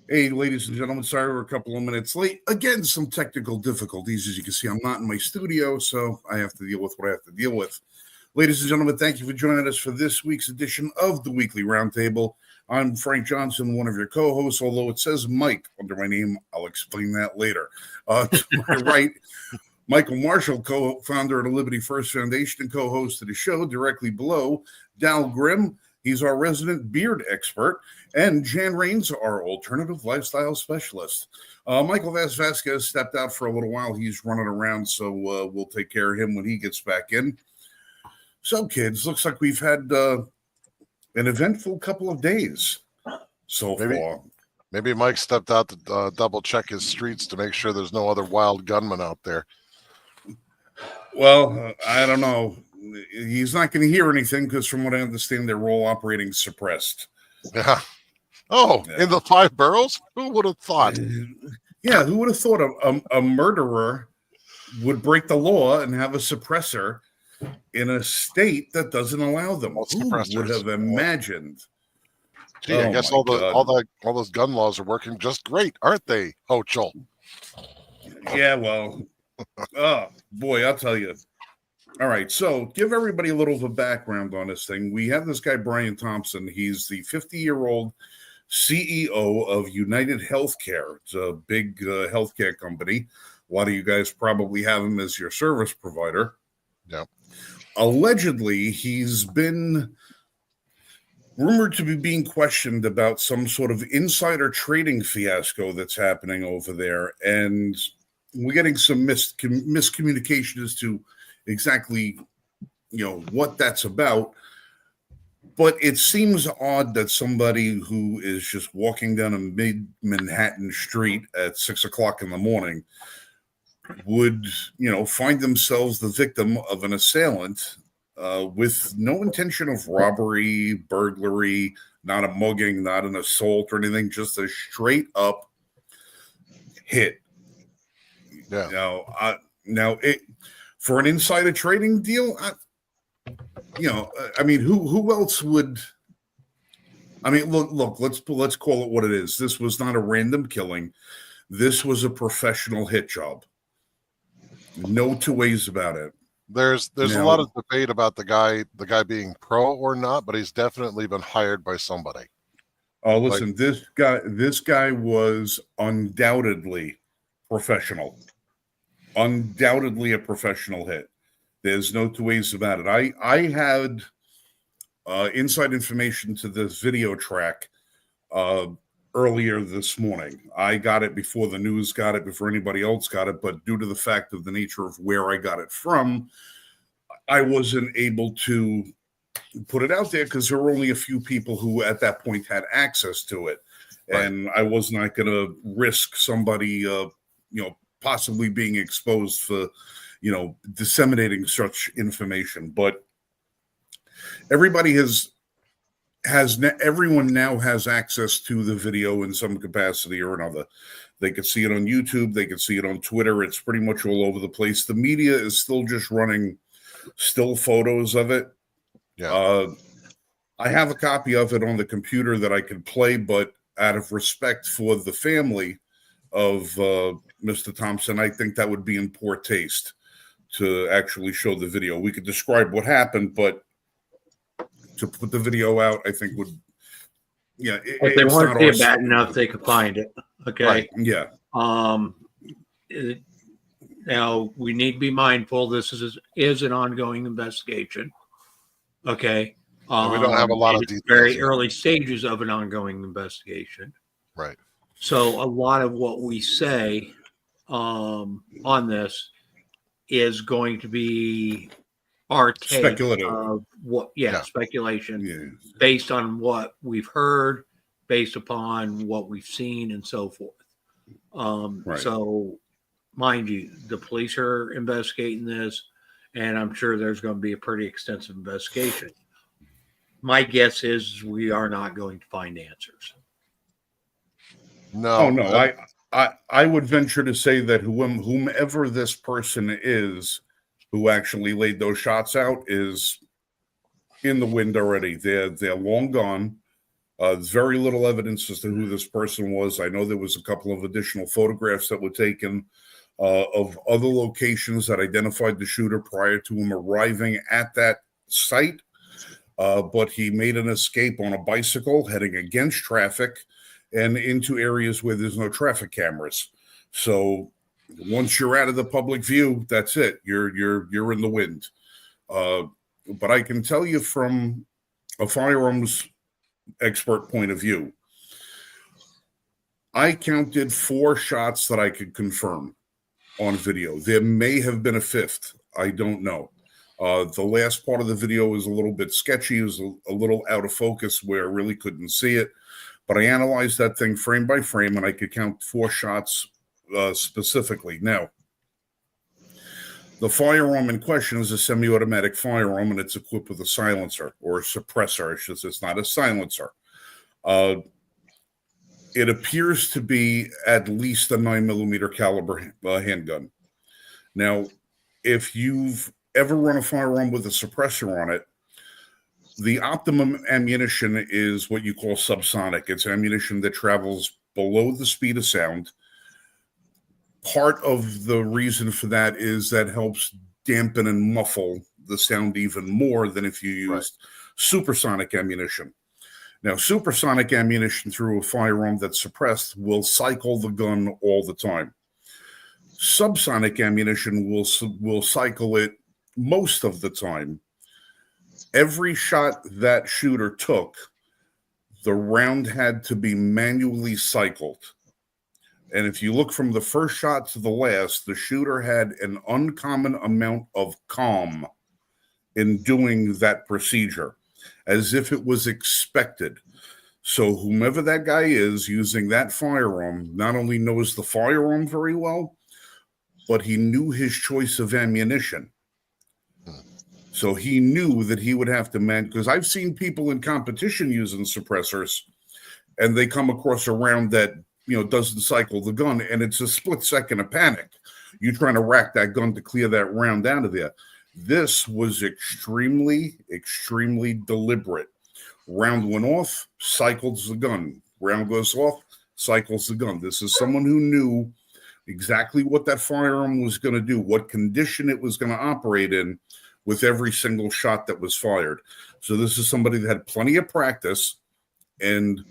Hey, ladies and gentlemen, sorry we're a couple of minutes late. Again, some technical difficulties. As you can see, I'm not in my studio, so I have to deal with what I have to deal with. Ladies and gentlemen, thank you for joining us for this week's edition of the Weekly Roundtable. I'm Frank Johnson, one of your co-hosts, although it says Mike under my name. I'll explain that later. To my right, Michael Marshall, co-founder of the Liberty First Foundation and co-host of the show. Directly below, Dal Grimm. He's our resident beard expert. And Jan Rains, our alternative lifestyle specialist. Michael Vasquez stepped out for a little while. He's running around, so we'll take care of him when he gets back in. So, kids, looks like we've had an eventful couple of days so far. Maybe Mike stepped out to double check his streets to make sure there's no other wild gunmen out there. Well, I don't know. He's not going to hear anything because, from what I understand, they're all operating suppressed. Yeah. Oh, yeah. In the 5 boroughs? Who would have thought? Yeah, who would have thought a murderer would break the law and have a suppressor in a state that doesn't allow them? Who would have imagined? Gee, I guess all those gun laws are working just great, aren't they, Hochul? Yeah, well, oh boy, I'll tell you. All right, so give everybody a little of a background on this thing. We have this guy, Brian Thompson. He's the 50-year-old CEO of United Healthcare. It's a big healthcare company. A lot of you guys probably have him as your service provider. Yeah. Allegedly, he's been rumored to be being questioned about some sort of insider trading fiasco that's happening over there. And we're getting some miscommunication as to exactly, what that's about. But it seems odd that somebody who is just walking down a mid-Manhattan street at 6 o'clock in the morning would, find themselves the victim of an assailant with no intention of robbery, burglary, not a mugging, not an assault or anything, just a straight up hit. Yeah. Now it for an insider trading deal, who else would? I mean, look. Let's call it what it is. This was not a random killing. This was a professional hit job. No two ways about it. There's a lot of debate about the guy being pro or not, but he's definitely been hired by somebody. Oh, listen, this guy was undoubtedly professional. Undoubtedly a professional hit. There's no two ways about it. I had inside information to this video track earlier this morning. I got it before the news got it, before anybody else got it, but due to the fact of the nature of where I got it from, I wasn't able to put it out there because there were only a few people who at that point had access to it. Right. And I was not going to risk somebody, possibly being exposed for, disseminating such information. But everybody everyone now has access to the video in some capacity or another. They could see it on YouTube. They could see it on Twitter. It's pretty much all over the place. The media is still just running still photos of it. Yeah. I have a copy of it on the computer that I could play, but out of respect for the family of Mr. Thompson, I think that would be in poor taste to actually show the video. We could describe what happened, but to put the video out, I think would, if they want to see it bad enough, they could find it. Okay. Right. Yeah. Now we need to be mindful. This is an ongoing investigation. Okay. We don't have a lot of details. Very early stages of an ongoing investigation. Right. So a lot of what we say on this is going to be our take speculative of what, speculation based on what we've heard, based upon what we've seen, and so forth. Right. So, mind you, the police are investigating this, and I'm sure there's going to be a pretty extensive investigation. My guess is we are not going to find answers. No. I would venture to say that whomever this person is who actually laid those shots out is in the wind already. They're long gone. There's very little evidence as to who this person was. I know there was a couple of additional photographs that were taken of other locations that identified the shooter prior to him arriving at that site. But he made an escape on a bicycle heading against traffic and into areas where there's no traffic cameras. So once you're out of the public view, that's it. You're in the wind. But I can tell you from a firearms expert point of view, I counted 4 shots that I could confirm on video. There may have been a 5th. I don't know. The last part of the video was a little bit sketchy. It was a little out of focus where I really couldn't see it. But I analyzed that thing frame by frame, and I could count 4 shots specifically. Now, the firearm in question is a semi-automatic firearm, and it's equipped with a silencer or a suppressor. It's not a silencer. It appears to be at least a 9mm caliber handgun. Now, if you've ever run a firearm with a suppressor on it, the optimum ammunition is what you call subsonic. It's ammunition that travels below the speed of sound. Part of the reason for that is that helps dampen and muffle the sound even more than if you used supersonic ammunition. Now, supersonic ammunition through a firearm that's suppressed will cycle the gun all the time. Subsonic ammunition will cycle it most of the time. Every shot that shooter took, the round had to be manually cycled. And if you look from the first shot to the last, the shooter had an uncommon amount of calm in doing that procedure, as if it was expected. So whomever that guy is using that firearm not only knows the firearm very well, but he knew his choice of ammunition. So he knew that he would have to because I've seen people in competition using suppressors, and they come across a round that doesn't cycle the gun, and it's a split second of panic. You're trying to rack that gun to clear that round out of there. This was extremely, extremely deliberate. Round went off, cycles the gun. Round goes off, cycles the gun. This is someone who knew exactly what that firearm was going to do, what condition it was going to operate in with every single shot that was fired. So this is somebody that had plenty of practice, and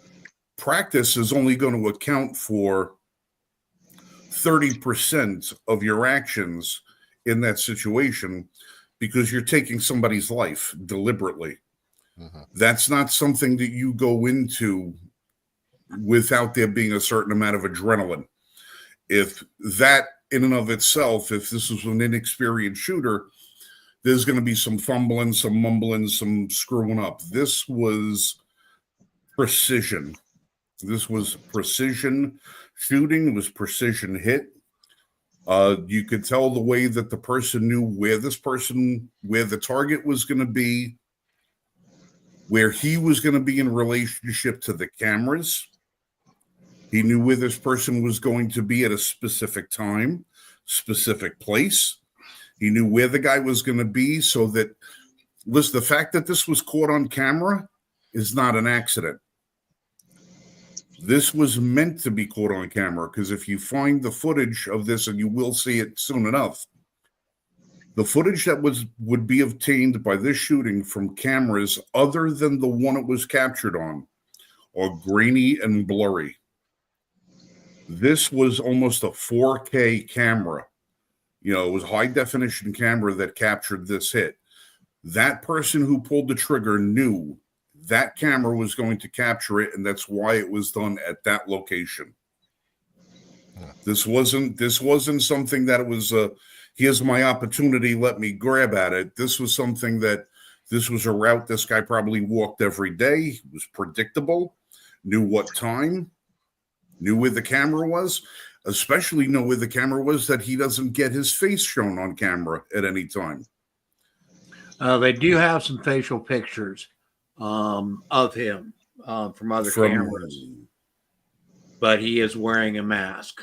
practice is only going to account for 30% of your actions in that situation because you're taking somebody's life deliberately. That's not something that you go into without there being a certain amount of adrenaline. If that in and of itself, if this was an inexperienced shooter, there's going to be some fumbling, some mumbling, some screwing up. This was precision. This was precision shooting. It was precision hit. You could tell the way that the person knew where the target was going to be, where he was going to be in relationship to the cameras. He knew where this person was going to be at a specific time, specific place. He knew where the guy was going to be, so that the fact that this was caught on camera is not an accident. This was meant to be caught on camera, because if you find the footage of this, and you will see it soon enough, the footage that would be obtained by this shooting from cameras other than the one it was captured on are grainy and blurry. This was almost a 4K camera. It was a high definition camera that captured this hit. That person who pulled the trigger knew that camera was going to capture it, and that's why it was done at that location. This wasn't something that it was here's my opportunity, let me grab at it. This was something this was a route this guy probably walked every day. It was predictable, knew what time, knew where the camera was, especially know where the camera was, that he doesn't get his face shown on camera at any time. They do have some facial pictures of him from other cameras, but he is wearing a mask.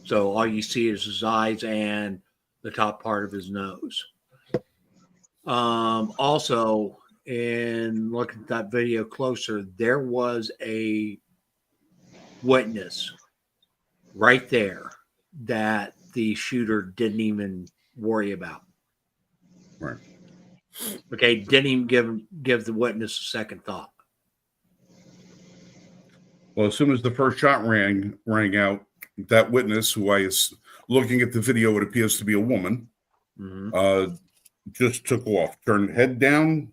So all you see is his eyes and the top part of his nose. Also, and looking at that video closer, there was a witness right there that the shooter didn't even worry about. Right. Okay, didn't even give the witness a second thought. Well, as soon as the first shot rang out, that witness, who I is looking at the video, it appears to be a woman, just took off, turned head down,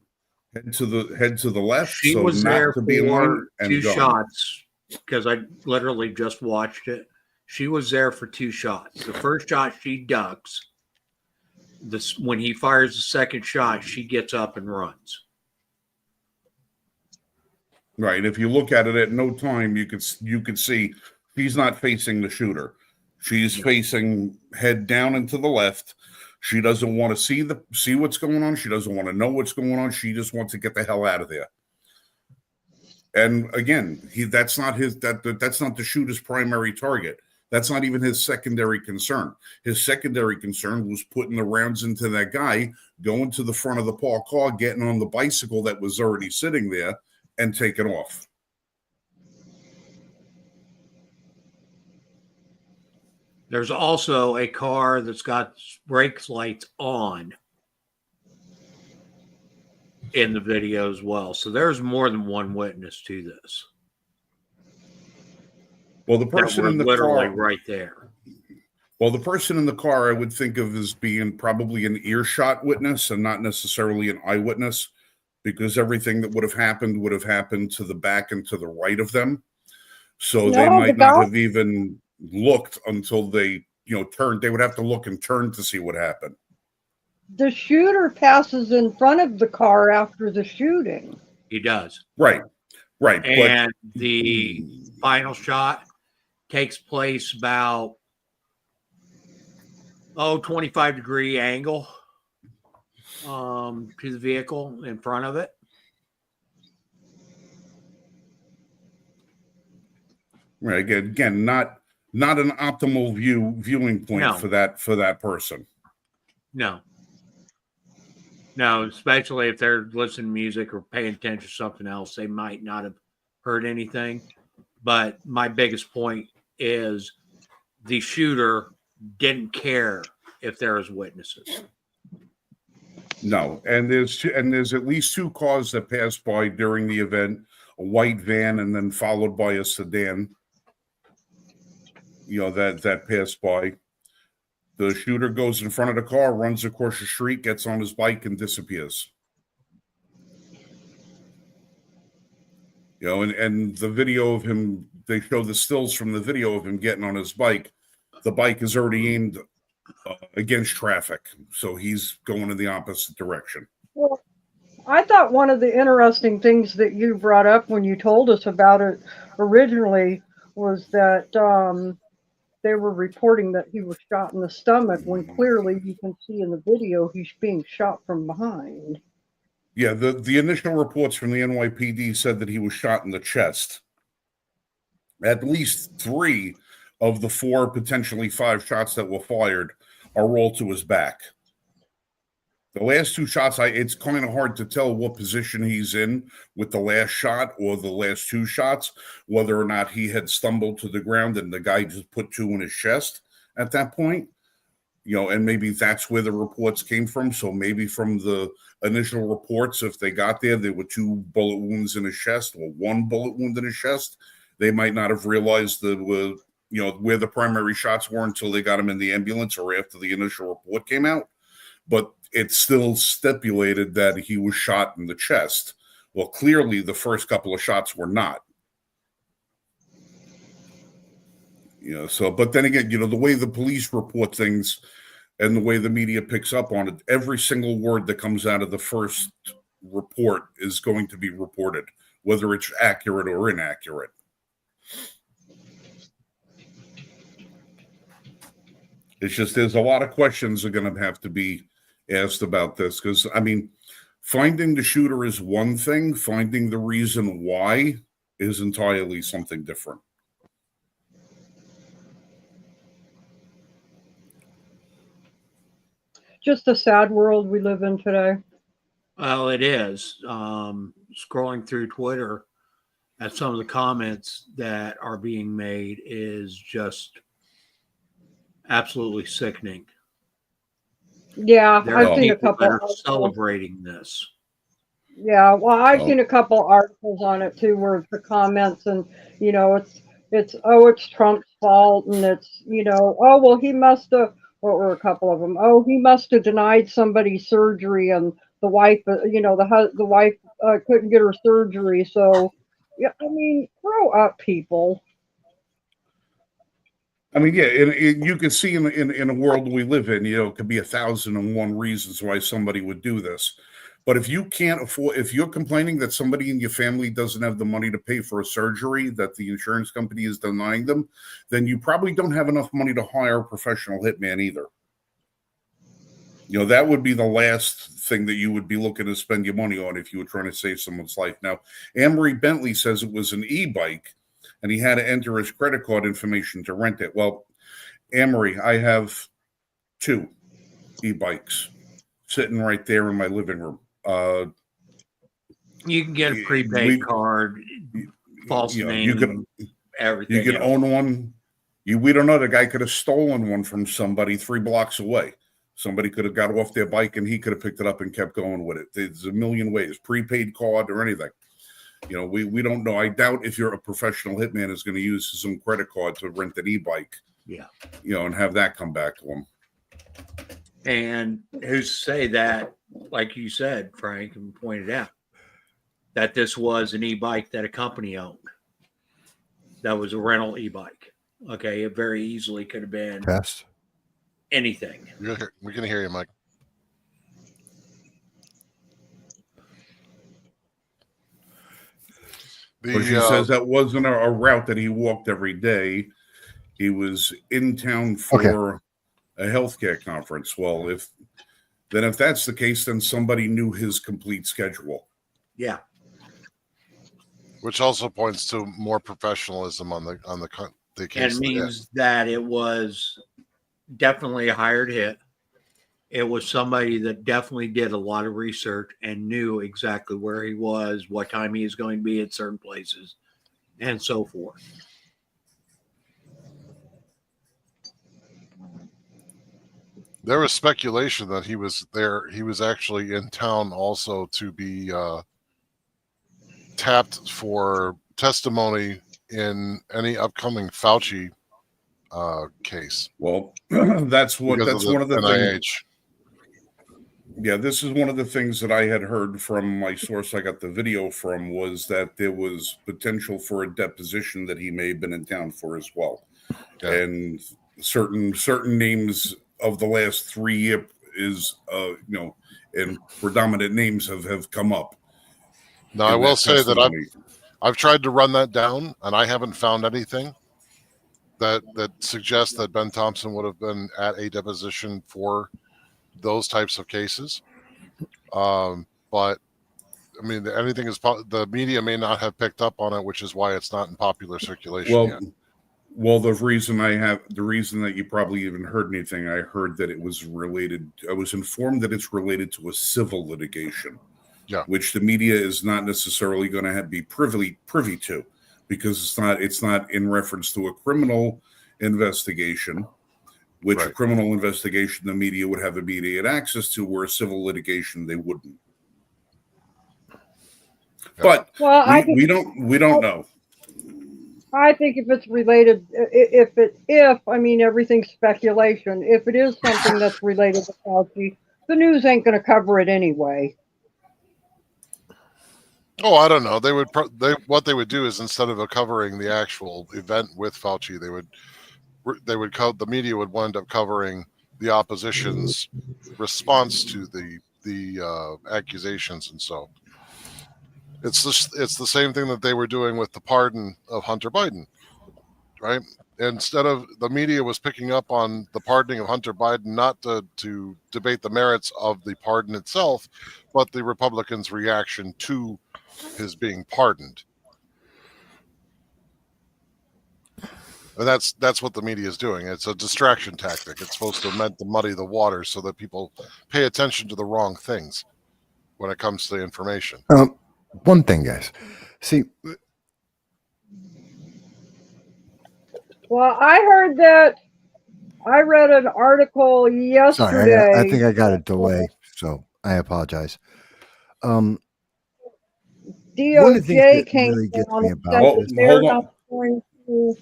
head to the left, She so was not there to be in line, for and two gone. shots because I literally just watched it. She was there for 2 shots. The first shot she ducks. When he fires the second shot, she gets up and runs. Right. If you look at it at no time, you could see she's not facing the shooter. She's facing head down and to the left. She doesn't want to see what's going on. She doesn't want to know what's going on. She just wants to get the hell out of there. And again, that's not the shooter's primary target. That's not even his secondary concern. His secondary concern was putting the rounds into that guy, going to the front of the parked car, getting on the bicycle that was already sitting there, and taking off. There's also a car that's got brake lights on in the video as well. So there's more than one witness to this. Well, the person in the literally car, right there. well, the person in the car, I would think of as being probably an earshot witness and not necessarily an eyewitness, because everything that would have happened to the back and to the right of them. So they might not have even looked until they, turned. They would have to look and turn to see what happened. The shooter passes in front of the car after the shooting. He does. Right. And the final shot takes place about 25-degree angle to the vehicle in front of it. Right. Again, not an optimal viewing point for that person. No, especially if they're listening to music or paying attention to something else, they might not have heard anything. But my biggest point is the shooter didn't care if there was witnesses. No, and there's at least 2 cars that passed by during the event, a white van and then followed by a sedan. That passed by. The shooter goes in front of the car, runs across the street, gets on his bike, and disappears. And the video of him, they show the stills from the video of him getting on his bike. The bike is already aimed against traffic, so he's going in the opposite direction. Well, I thought one of the interesting things that you brought up when you told us about it originally was that they were reporting that he was shot in the stomach when clearly you can see in the video he's being shot from behind. Yeah, the initial reports from the NYPD said that he was shot in the chest. At least 3 of the 4, potentially 5 shots that were fired are all to his back. The last 2 shots, it's kind of hard to tell what position he's in with the last shot or the last 2 shots, whether or not he had stumbled to the ground and the guy just put 2 in his chest at that point. And maybe that's where the reports came from. So maybe from the initial reports, if they got there were 2 bullet wounds in his chest or 1 bullet wound in his chest. They might not have realized where the primary shots were until they got him in the ambulance or after the initial report came out. But it's still stipulated that he was shot in the chest. Well, clearly the first couple of shots were not. But then again, the way the police report things and the way the media picks up on it, every single word that comes out of the first report is going to be reported, whether it's accurate or inaccurate. It's just there's a lot of questions are going to have to be asked about this because, finding the shooter is one thing. Finding the reason why is entirely something different. Just the sad world we live in today. Well, it is. Scrolling through Twitter at some of the comments that are being made is just absolutely sickening. Yeah, There I've are seen a people couple that are articles. celebrating this. Yeah, well, I've Oh. seen a couple articles on it too, where the comments and it's Trump's fault, and it's oh well he must have, what were a couple of them, oh he must have denied somebody surgery, and the wife the wife couldn't get her surgery, so yeah, I mean grow up, people. I mean, yeah, you can see in a world we live in, it could be 1,001 reasons why somebody would do this. But if you can't afford, if you're complaining that somebody in your family doesn't have the money to pay for a surgery that the insurance company is denying them, then you probably don't have enough money to hire a professional hitman either. That would be the last thing that you would be looking to spend your money on if you were trying to save someone's life. Now, Amory Bentley says it was an e-bike and he had to enter his credit card information to rent it. Well, Amory, I have 2 e-bikes sitting right there in my living room. You can get a prepaid card, false name, everything. You can own one. We don't know. The guy could have stolen one from somebody 3 blocks away. Somebody could have got off their bike and he could have picked it up and kept going with it. There's a million ways, prepaid card or anything. We don't know. I doubt if you're a professional hitman is going to use his own credit card to rent an e-bike. Yeah. And have that come back to him. And who's to say that, like you said, Frank, and pointed out, that this was an e-bike that a company owned. That was a rental e-bike. Okay, it very easily could have been anything. We can hear you, Mike. But she says that wasn't a route that he walked every day. He was in town for a healthcare conference. Well, if that's the case, then somebody knew his complete schedule. Yeah. Which also points to more professionalism on the case. And means that it was definitely a hired hit. It was somebody that definitely did a lot of research and knew exactly where he was, what time he was going to be at certain places, and so forth. There was speculation that he was there. He was actually in town also to be tapped for testimony in any upcoming Fauci case. Well, that's one of the things. Yeah, this is one of the things that I had heard from my source I got the video from, was that there was potential for a deposition that he may have been in town for as well. Yeah. And certain names of the last 3 years is and predominant names have come up. Now I will say that I've tried to run that down and I haven't found anything that suggests that Ben Thompson would have been at a deposition for those types of cases. But I mean, anything is the media may not have picked up on it, which is why it's not in popular circulation yet. Well, the reason that you probably even heard anything, I heard that it was related. I was informed that it's related to a civil litigation, which the media is not necessarily going to be privy to, because it's not in reference to a criminal investigation, which a criminal investigation the media would have immediate access to, where a civil litigation they wouldn't. But we don't know. I think if it's related, I mean, everything's speculation. If it is something that's related to Fauci, the news ain't going to cover it anyway. Oh, I don't know. What they would do is, instead of covering the actual event with Fauci, the media would wind up covering the opposition's response to the accusations, and so it's the same thing that they were doing with the pardon of Hunter Biden, right? Instead of the media was picking up on the pardoning of Hunter Biden, not to debate the merits of the pardon itself, but the Republicans' reaction to his being pardoned. And that's what the media is doing. It's a distraction tactic. It's supposed to muddy the water so that people pay attention to the wrong things, when it comes to information. One thing, guys. See, Well, I heard that. I read an article yesterday. sorry, I think I got a delay, so I apologize. One of the things DOJ that came really gets down me and about said that this they're hold on. not going to.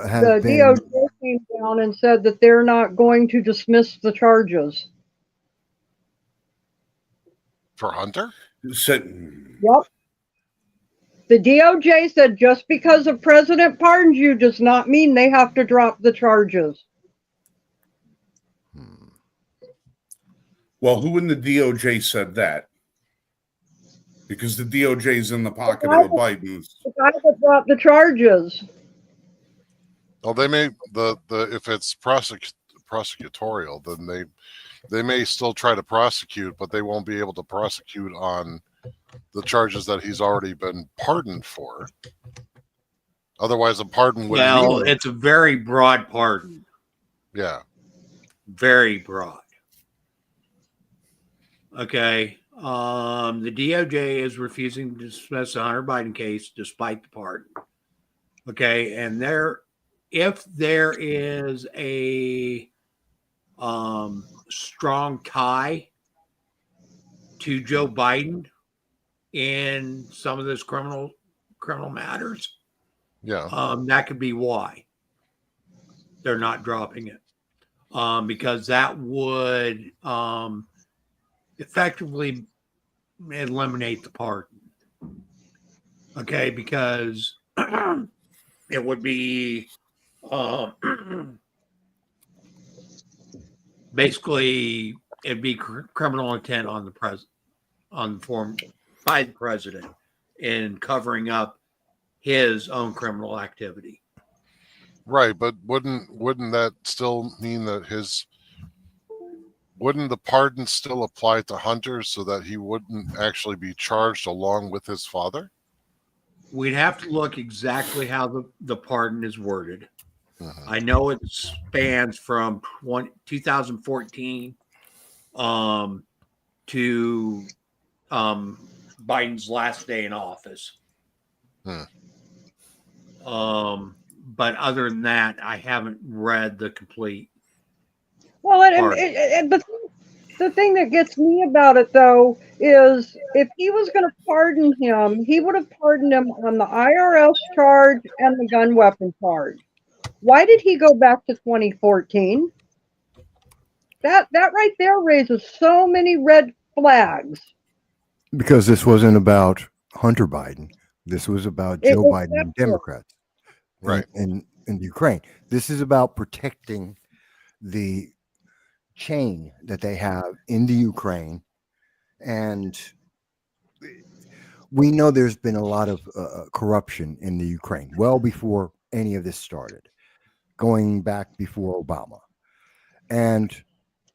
has The been DOJ came down and said that they're not going to dismiss the charges. For Hunter? Said, Yep. The DOJ said just because a president pardons you does not mean they have to drop the charges. well, who in the DOJ said that? Because the DOJ is in the pocket guy of the Bidens. The guy that dropped the charges. Well, they may the if it's prosecutorial, then they may still try to prosecute, but they won't be able to prosecute on the charges that he's already been pardoned for. Otherwise, a pardon would Well, mean, it's a very broad pardon. yeah. Very broad. Okay. The DOJ is refusing to dismiss the Hunter Biden case despite the pardon. Okay. And if there is a strong tie to Joe Biden in some of this criminal matters, Yeah. that could be why they're not dropping it. Because that would effectively eliminate the pardon. Okay, because it would be basically it'd be criminal intent on the form by the president in covering up his own criminal activity. Right, but wouldn't that still mean that wouldn't the pardon still apply to Hunter so that he wouldn't actually be charged along with his father? We'd have to look exactly how the pardon is worded. Mhm. I know it spans from 2014 to Biden's last day in office. But other than that, I haven't read the complete. Well, the thing that gets me about it, though, is if he was going to pardon him, he would have pardoned him on the IRS charge and the gun weapon charge. Why did he go back to 2014? That right there raises so many red flags. because this wasn't about Hunter Biden. This was about Joe Biden and Democrats, Right. in Ukraine. This is about protecting the chain that they have in the Ukraine, and we know there's been a lot of corruption in the Ukraine well before any of this started, going back before Obama. And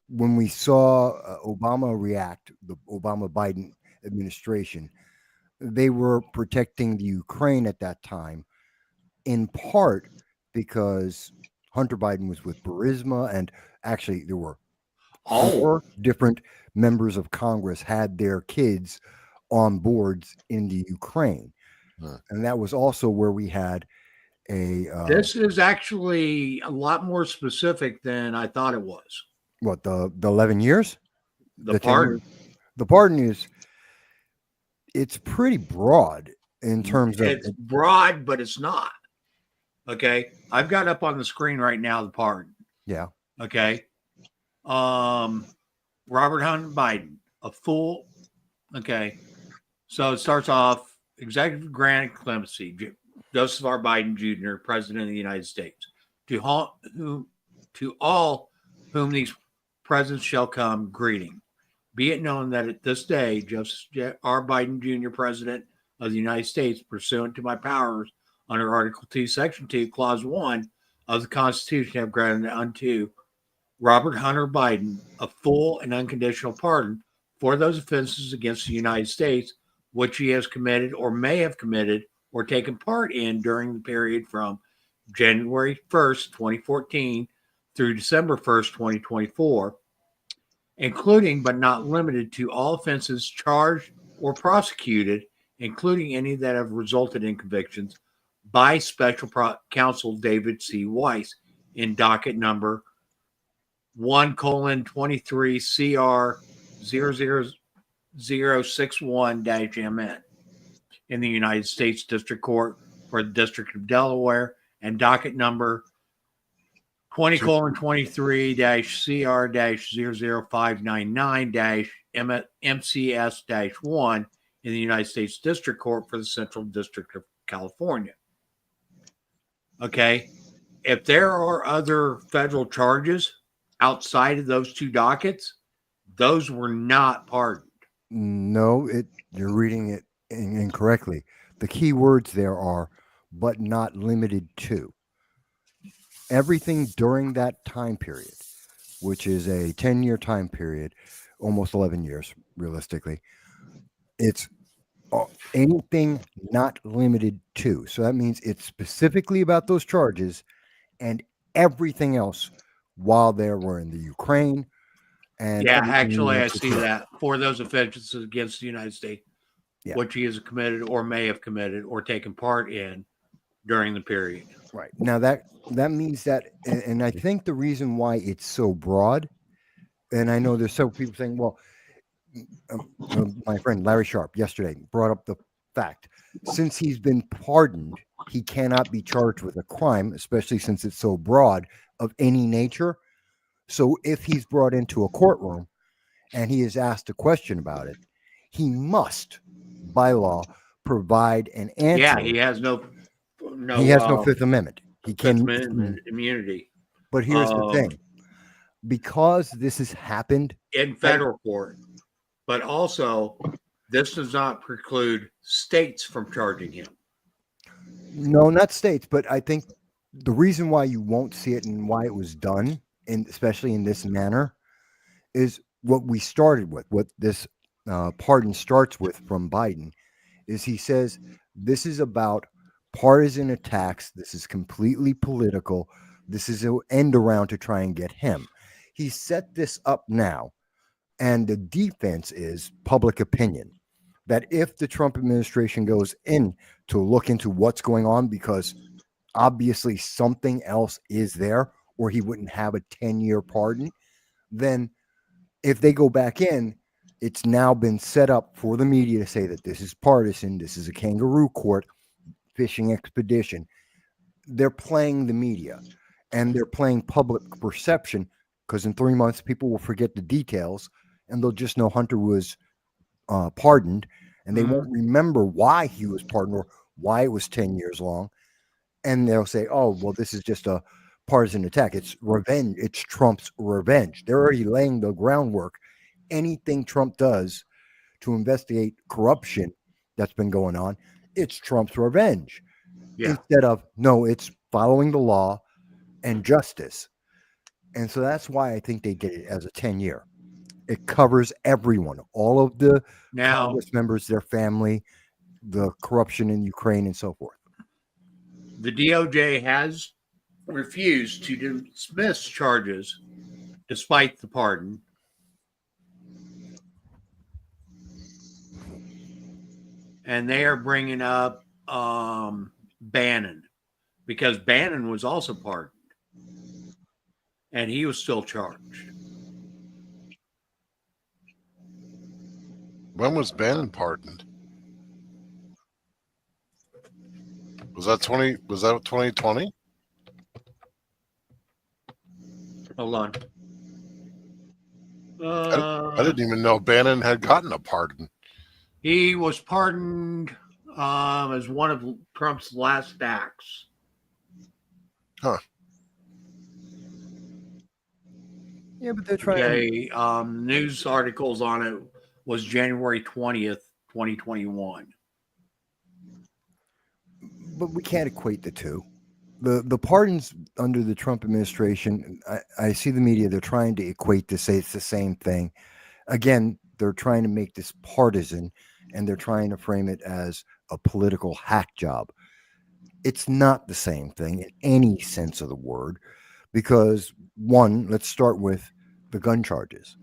when we saw Obama react, the Obama-Biden administration, they were protecting the Ukraine at that time, in part because Hunter Biden was with Burisma, and actually there were 4 different members of Congress had their kids on boards in the Ukraine. And that was also where we had This is actually a lot more specific than I thought it was. what, the 11 years? The pardon. The pardon is, it's pretty broad in terms of It's broad, but it's not. Okay. I've got up on the screen right now the pardon. yeah. Okay. Robert Hunter Biden, a fool. Okay. So it starts off executive granted clemency, Joseph R. Biden Jr., President of the United States, to all whom these presents shall come, greeting. Be it known that at this day, Joseph R. Biden Jr., President of the United States, pursuant to my powers under Article 2, Section 2, Clause 1 of the Constitution, have granted unto Robert Hunter Biden a full and unconditional pardon for those offenses against the United States which he has committed or may have committed or taken part in during the period from January 1st, 2014 through December 1st, 2024, including but not limited to all offenses charged or prosecuted, including any that have resulted in convictions, by Special Counsel David C. Weiss in docket number 1:23 CR 00061-MN in the United States District Court for the District of Delaware, and docket number 20:23-CR-00599-MCS-1 in the United States District Court for the Central District of California. Okay. If there are other federal charges outside of those two dockets, those were not pardoned. No, you're reading it incorrectly. The key words there are, but not limited to. Everything during that time period, which is a 10-year time period, almost 11 years, realistically, it's anything not limited to. So that means it's specifically about those charges and everything else while they were in the Ukraine. And yeah, everything actually, I else see occurred. that for those offenses against the United States, Yeah. which he has committed or may have committed or taken part in during the period. Right. Now that means that, and I think the reason why it's so broad, and I know there's several people saying, well, my friend Larry Sharp yesterday brought up the fact, since he's been pardoned, he cannot be charged with a crime, especially since it's so broad of any nature. So if he's brought into a courtroom and he is asked a question about it, he must, by law, provide an answer. Yeah, he has no Fifth Amendment. He can immunity. But here's the thing. Because this has happened in federal court, but also this does not preclude states from charging him. No, not states, but I think the reason why you won't see it and why it was done, and especially in this manner, is what we started with, what this pardon starts with from Biden, is he says this is about partisan attacks. This is completely political. This is an end around to try and get him. He set this up now, and the defense is public opinion. That if the Trump administration goes in to look into what's going on, because obviously something else is there, or he wouldn't have a 10-year pardon, then if they go back in, it's now been set up for the media to say that this is partisan, this is a kangaroo court, fishing expedition. They're playing the media, and they're playing public perception, because in 3 months, people will forget the details, and they'll just know Hunter was pardoned, and they won't remember why he was pardoned or why it was 10 years long. And they'll say, oh, well, this is just a partisan attack. It's revenge. It's Trump's revenge. They're already laying the groundwork. Anything Trump does to investigate corruption that's been going on, it's Trump's revenge. Yeah. Instead of, no, it's following the law and justice. And so that's why I think they did it as a 10-year. It covers everyone, all of the Congress members, their family, the corruption in Ukraine, and so forth. The DOJ has refused to dismiss charges despite the pardon. And they are bringing up Bannon, because Bannon was also pardoned, and he was still charged. When was Bannon pardoned? Was that 2020? Hold on. I didn't even know Bannon had gotten a pardon. He was pardoned as one of Trump's last acts. Huh. Yeah, but they're trying. Okay. News articles on it was January 20th, 2021. But we can't equate the two. The pardons under the Trump administration, I see the media, they're trying to equate to say it's the same thing. Again, they're trying to make this partisan, and they're trying to frame it as a political hack job. It's not the same thing in any sense of the word, because one, let's start with the gun charges.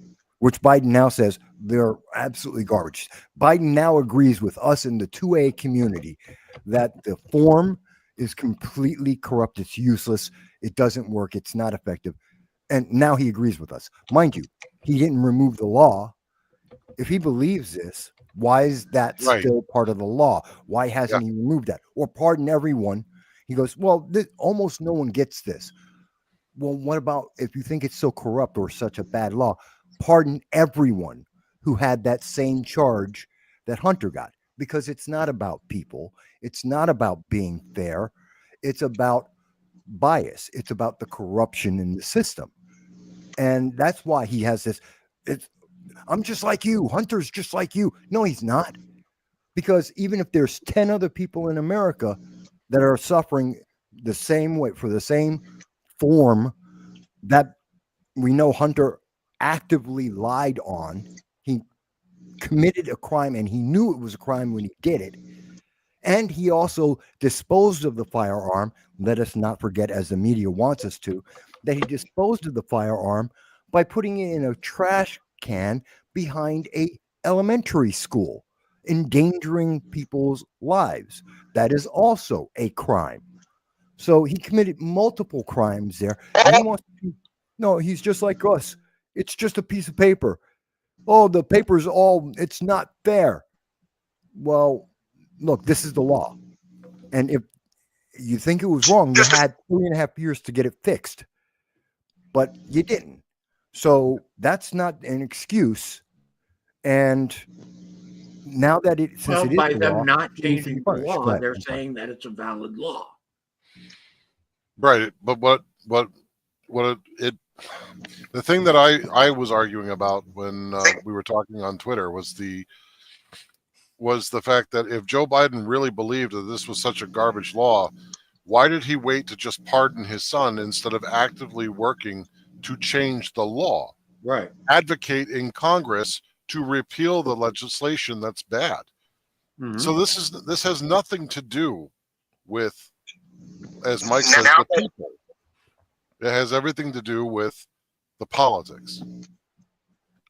which Biden now says they're absolutely garbage. Biden now agrees with us in the 2A community that the form is completely corrupt. It's useless. It doesn't work. It's not effective. And now he agrees with us. Mind you, he didn't remove the law. If he believes this, why is that Right. still part of the law? Why hasn't he removed that? Or pardon everyone. He goes, well, almost no one gets this. Well, what about if you think it's so corrupt or such a bad law? Pardon everyone who had that same charge that Hunter got, because it's not about people. It's not about being fair. It's about bias. It's about the corruption in the system. And that's why he has this. I'm just like you. Hunter's just like you. No, he's not. Because even if there's 10 other people in America that are suffering the same way for the same form that we know Hunter actively lied on, he committed a crime and he knew it was a crime when he did it. And he also disposed of the firearm. Let us not forget, as the media wants us to, that he disposed of the firearm by putting it in a trash can behind a elementary school, endangering people's lives. That is also a crime. So he committed multiple crimes there. And he wants to, no, he's just like us. It's just a piece of paper. Oh, the paper's it's not fair. Well, look, this is the law. And if you think it was wrong, you had 3.5 years to get it fixed. But you didn't. So that's not an excuse. And now that by them law, not changing the law, ahead, they're saying that it's a valid law. Right. But the thing that I was arguing about when we were talking on Twitter was the fact that if Joe Biden really believed that this was such a garbage law, why did he wait to just pardon his son instead of actively working to change the law? Right. Advocate in Congress to repeal the legislation that's bad. Mm-hmm. So this has nothing to do with, as Mike says, the people. It has everything to do with the politics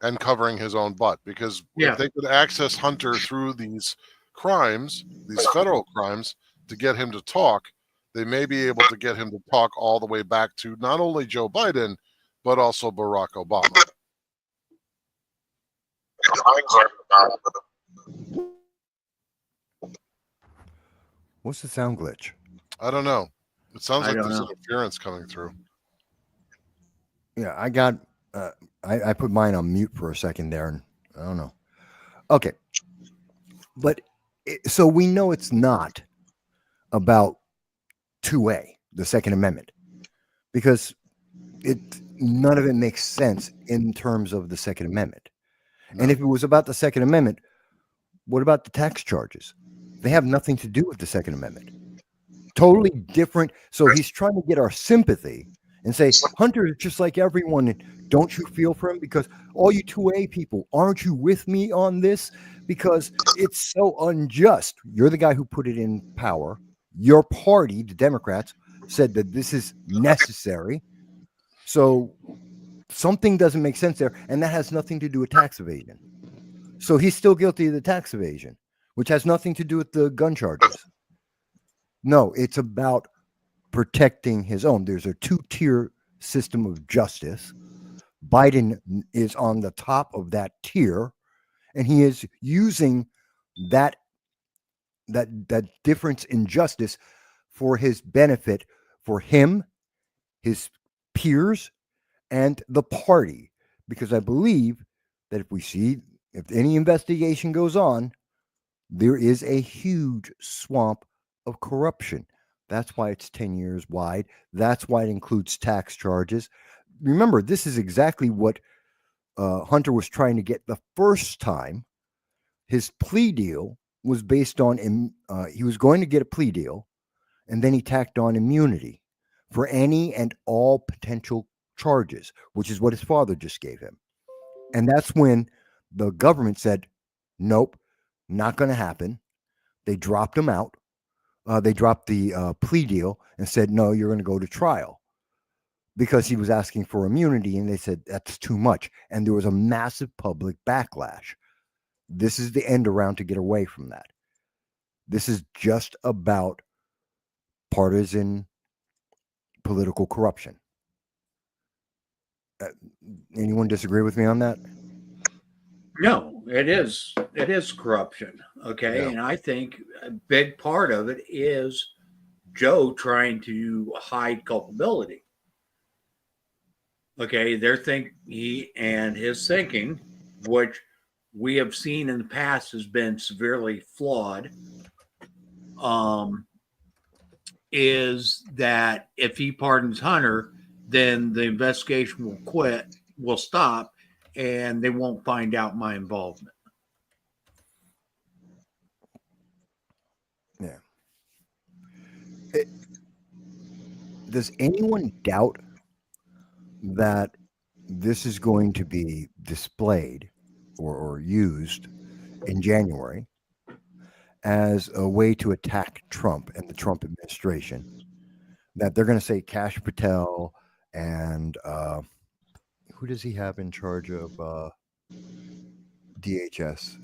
and covering his own butt. Because if they could access Hunter through these crimes, these federal crimes, to get him to talk, they may be able to get him to talk all the way back to not only Joe Biden, but also Barack Obama. What's the sound glitch? I don't know. It sounds like there's interference coming through. Yeah, I got. I put mine on mute for a second there, and I don't know. Okay, but so we know it's not about 2A, the Second Amendment, because none of it makes sense in terms of the Second Amendment. No. And if it was about the Second Amendment, what about the tax charges? They have nothing to do with the Second Amendment. Totally different. So he's trying to get our sympathy and say, Hunter is just like everyone. Don't you feel for him? Because all you 2A people, aren't you with me on this? Because it's so unjust. You're the guy who put it in power. Your party, the Democrats, said that this is necessary. So something doesn't make sense there. And that has nothing to do with tax evasion. So he's still guilty of the tax evasion, which has nothing to do with the gun charges. No, it's about protecting his own. There's a 2-tier system of justice. Biden is on the top of that tier, and he is using that difference in justice for his benefit, for him, his peers, and the party. Because I believe that if any investigation goes on, there is a huge swamp of corruption. That's why it's 10 years wide. That's why it includes tax charges. Remember, this is exactly what Hunter was trying to get the first time. His plea deal was based on he was going to get a plea deal, and then he tacked on immunity for any and all potential charges, which is what his father just gave him. And that's when the government said, nope, not going to happen. They dropped him out. They dropped the plea deal and said, no, you're going to go to trial. because he was asking for immunity, and they said that's too much. And there was a massive public backlash. This is the end around to get away from that. This is just about partisan political corruption. Anyone disagree with me on that? No, it is corruption. Okay. Yeah. And I think a big part of it is Joe trying to hide culpability. Okay, his thinking, which we have seen in the past has been severely flawed, is that if he pardons Hunter, then the investigation will stop, and they won't find out my involvement. Yeah. Does anyone doubt that this is going to be displayed or used in January as a way to attack Trump and the Trump administration? That they're going to say Kash Patel and who does he have in charge of DHS?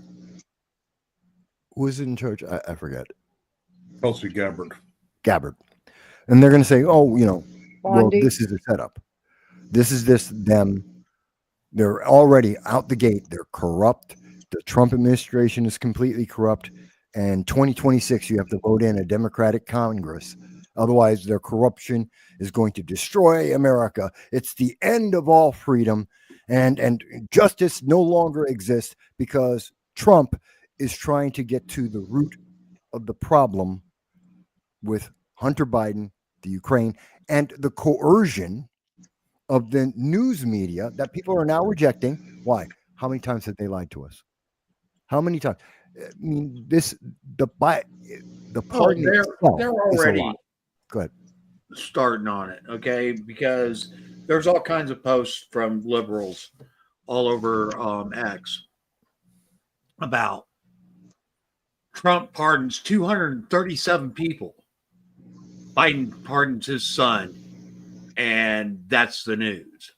Who is in charge? I forget. Tulsi Gabbard. And they're going to say, oh, well, Bondi. this is a setup. This is them. They're already out the gate. They're corrupt. The Trump administration is completely corrupt. And 2026, you have to vote in a Democratic Congress. Otherwise, their corruption is going to destroy America. It's the end of all freedom. And justice no longer exists because Trump is trying to get to the root of the problem with Hunter Biden, the Ukraine, and the coercion of the news media that people are now rejecting. Why? How many times have they lied to us? How many times? I mean, the party they're itself is a already lie. Go ahead. starting on it, okay? Because there's all kinds of posts from liberals all over X about Trump pardons 237 people. Biden pardons his son, and that's the news.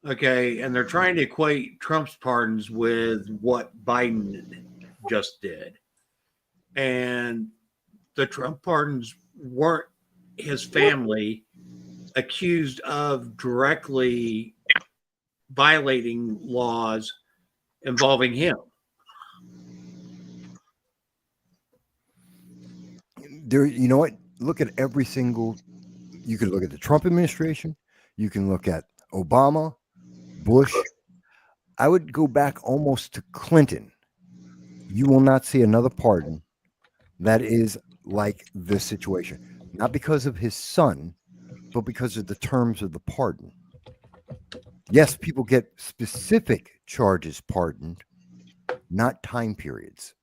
Okay, and they're trying to equate Trump's pardons with what Biden just did. And the Trump pardons weren't his family accused of directly violating laws involving him. There, you know what? Look at every single. You can look at the Trump administration. You can look at Obama, Bush. I would go back almost to Clinton. You will not see another pardon that is like this situation. Not because of his son, but because of the terms of the pardon. Yes, people get specific charges pardoned, not time periods.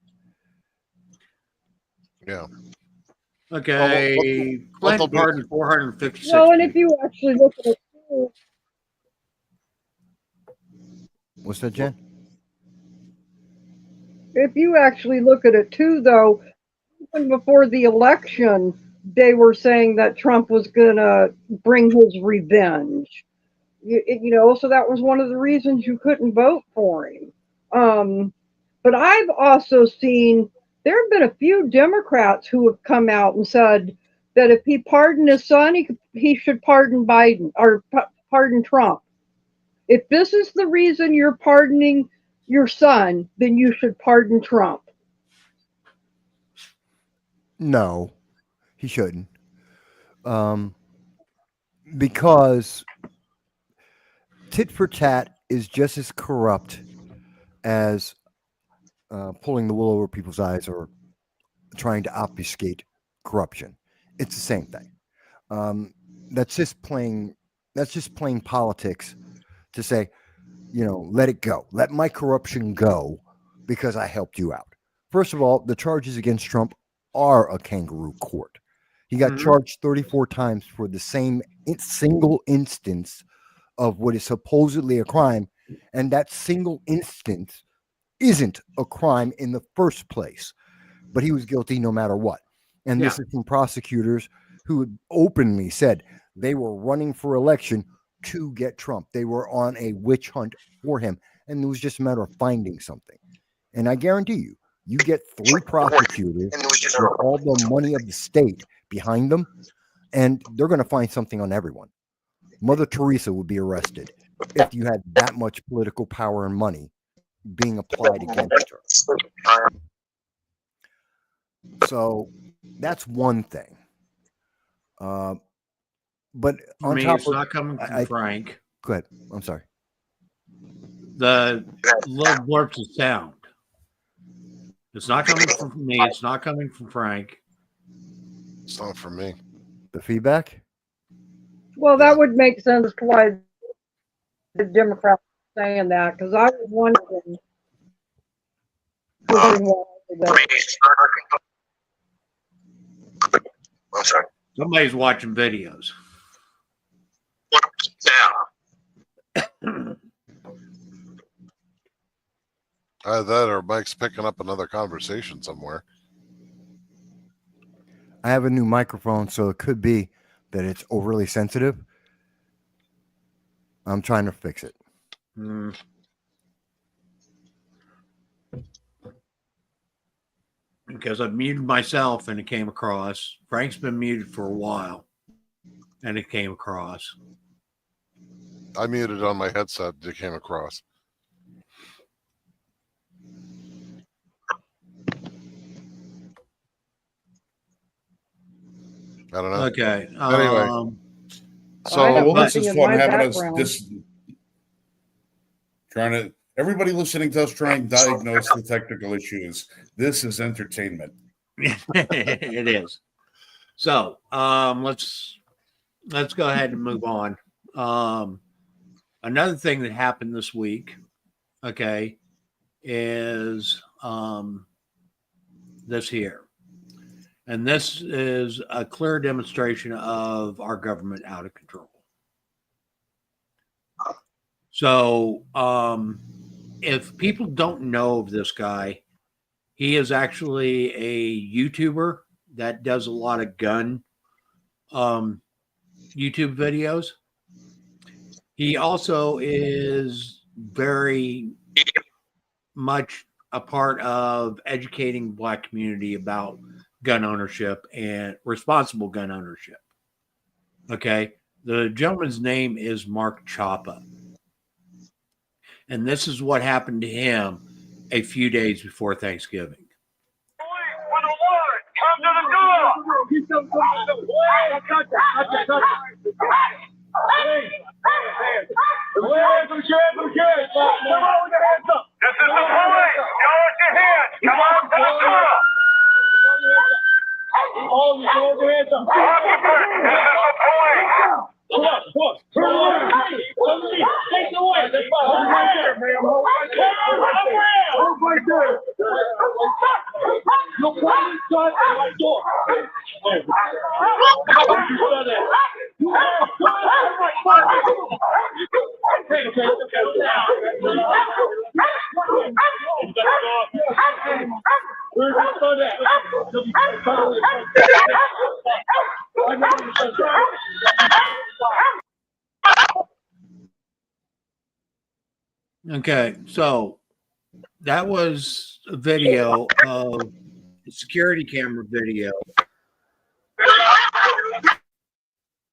Okay, Well, what Clinton they'll do- pardoned 456. No, and if you actually look at it too, What's that, Jen? though, even before the election, they were saying that Trump was going to bring his revenge. So that was one of the reasons you couldn't vote for him. But I've also seen there have been a few Democrats who have come out and said that if he pardoned his son, he should pardon Biden or pardon Trump. If this is the reason you're pardoning your son, then you should pardon Trump. No, he shouldn't. Because tit for tat is just as corrupt as pulling the wool over people's eyes or trying to obfuscate corruption. It's the same thing. That's just playing politics to say, let it go. Let my corruption go because I helped you out. First of all, the charges against Trump are a kangaroo court. He got charged 34 times for the same single instance of what is supposedly a crime. And that single instance isn't a crime in the first place. But he was guilty no matter what. And this is from prosecutors who openly said they were running for election to get Trump. They were on a witch hunt for him. And it was just a matter of finding something. And I guarantee you, you get 3 prosecutors with all the money of the state behind them, and they're going to find something on everyone. Mother Teresa would be arrested if you had that much political power and money being applied against her. So that's one thing. But For on me, top it's of, not coming from Frank. Go ahead. I'm sorry. The little blurps of sound. It's not coming from me. It's not coming from Frank. It's not from me. The feedback? Well, that would make sense as to why the Democrats are saying that, because I was wondering. I'm sorry. Somebody's watching videos. Either that or Mike's picking up another conversation somewhere. I have a new microphone, so it could be that it's overly sensitive. I'm trying to fix it. Because I muted myself and it came across. Frank's been muted for a while and it came across. I muted on my headset. It came across. I don't know. Okay. Anyway. So this is in fun my having us background. Everybody listening to us try and diagnose the technical issues. This is entertainment. It is. So let's go ahead and move on. Another thing that happened this week, okay, is this here. And this is a clear demonstration of our government out of control. So if people don't know of this guy, he is actually a YouTuber that does a lot of gun YouTube videos. He also is very much a part of educating the Black community about gun ownership and responsible gun ownership. Okay. The gentleman's name is Mark Chapa. And this is what happened to him a few days before Thanksgiving. Come to the door! This is the police! Y'all with your hands! Come on to the door! Occupant, this is the police! Okay, so that was a video of security camera video.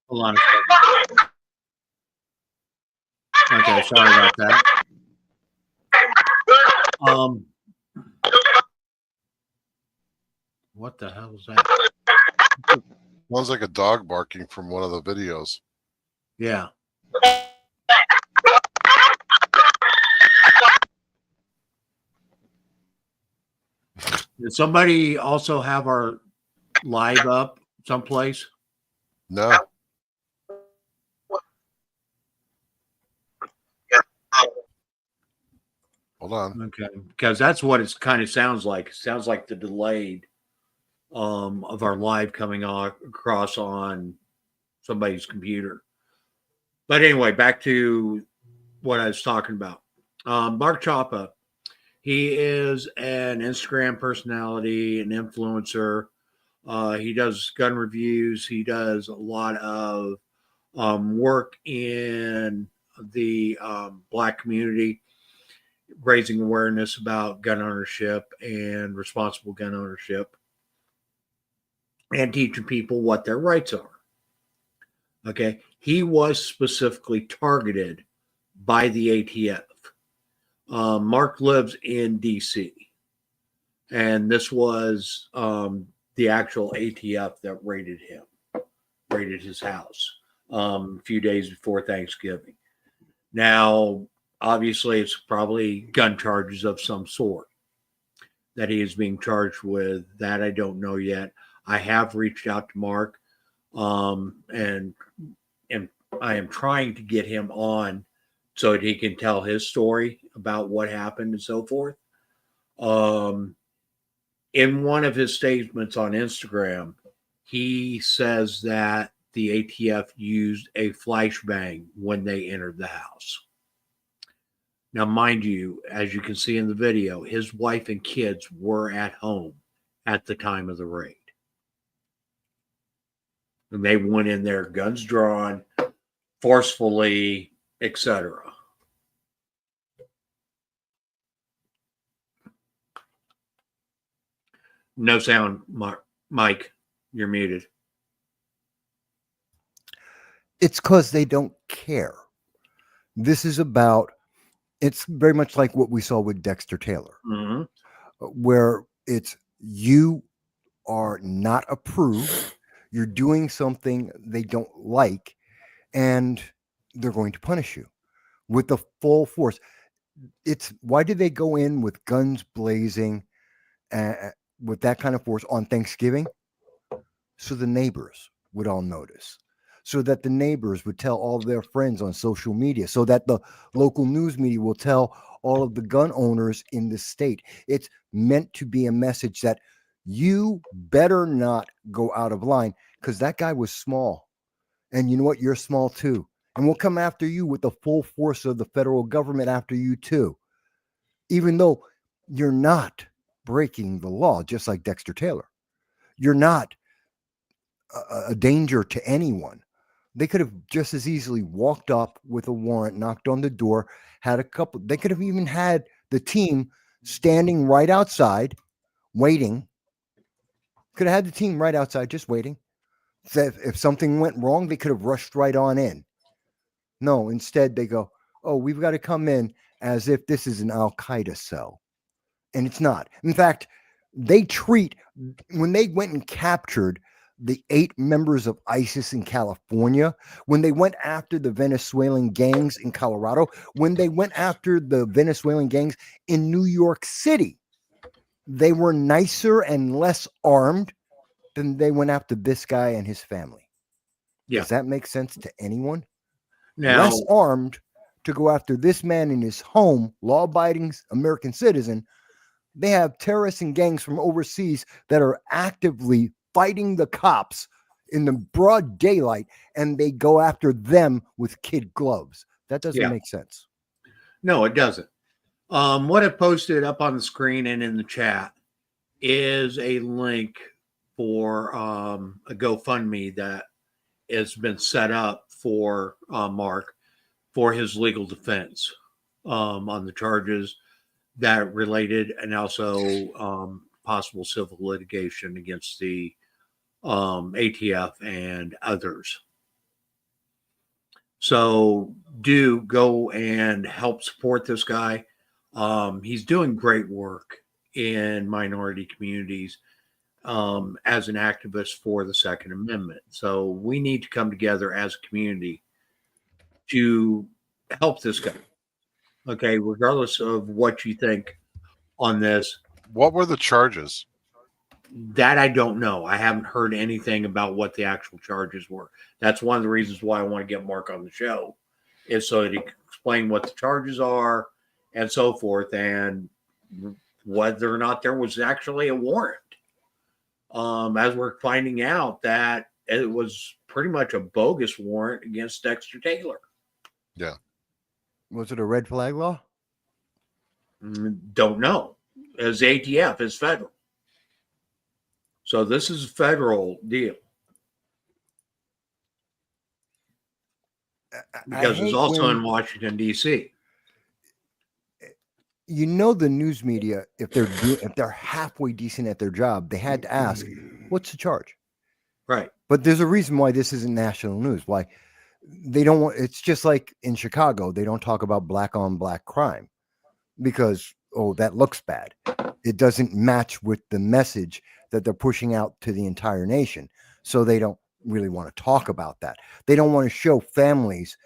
Hold on a second. Okay, sorry about that. What the hell is that? Sounds like a dog barking from one of the videos. Yeah. Did somebody also have our live up someplace? No. Hold on. Okay, because that's what it kind of sounds like. It sounds like the delayed of our live coming across on somebody's computer. But anyway, back to what I was talking about. Mark Chapa, he is an Instagram personality, an influencer. He does gun reviews. He does a lot of work in the Black community, raising awareness about gun ownership and responsible gun ownership, and teaching people what their rights are. Okay. He was specifically targeted by the ATF. Mark lives in DC, and this was the actual ATF that raided his house a few days before Thanksgiving. Now, obviously, it's probably gun charges of some sort that he is being charged with. That I don't know yet. I have reached out to Mark, and I am trying to get him on so that he can tell his story about what happened and so forth. In one of his statements on Instagram, he says that the ATF used a flashbang when they entered the house. Now, mind you, as you can see in the video, his wife and kids were at home at the time of the raid. And they went in there, guns drawn, forcefully, etc. No sound, Mike. You're muted. It's because they don't care. This is about, it's very much like what we saw with Dexter Taylor, where it's you are not approved, you're doing something they don't like, and they're going to punish you with the full force. It's why did they go in with guns blazing with that kind of force on Thanksgiving? So the neighbors would all notice, so that the neighbors would tell all their friends on social media, so that the local news media will tell all of the gun owners in the state. It's meant to be a message that you better not go out of line, because that guy was small. And you know what? You're small too. And we'll come after you with the full force of the federal government after you too. Even though you're not breaking the law, just like Dexter Taylor. You're not a danger to anyone. They could have just as easily walked up with a warrant, knocked on the door, had a couple. They could have even had the team standing right outside, waiting. Could have had the team right outside, just waiting. So if something went wrong, they could have rushed right on in. No, instead they go, oh, we've got to come in as if this is an Al-Qaeda cell. And it's not. In fact, when they went and captured the 8 members of ISIS in California, when they went after the Venezuelan gangs in Colorado, when they went after the Venezuelan gangs in New York City, they were nicer and less armed than they went after this guy and his family. Yeah. Does that make sense to anyone? Now, Less armed to go after this man in his home, law-abiding American citizen. They have terrorists and gangs from overseas that are actively fighting the cops in the broad daylight, and they go after them with kid gloves. That doesn't make sense. No, it doesn't. What I posted up on the screen and in the chat is a link for a GoFundMe that has been set up for Mark for his legal defense on the charges that related, and also possible civil litigation against the ATF and others. So do go and help support this guy. He's doing great work in minority communities as an activist for the Second Amendment. So we need to come together as a community to help this guy. Okay, regardless of what you think on this. What were the charges? That I don't know. I haven't heard anything about what the actual charges were. That's one of the reasons why I want to get Mark on the show, is so that he can explain what the charges are and so forth, and whether or not there was actually a warrant. As we're finding out that it was pretty much a bogus warrant against Dexter Taylor. Yeah. Was it a red flag law? Don't know. As ATF is federal. So this is a federal deal because it's hate also when- in Washington, D.C. You know, the news media, if they're halfway decent at their job, they had to ask, what's the charge? Right. But there's a reason why this isn't national news. Why they don't want, it's just like in Chicago, they don't talk about black on black crime because, oh, that looks bad. It doesn't match with the message that they're pushing out to the entire nation. So they don't really want to talk about that. They don't want to show families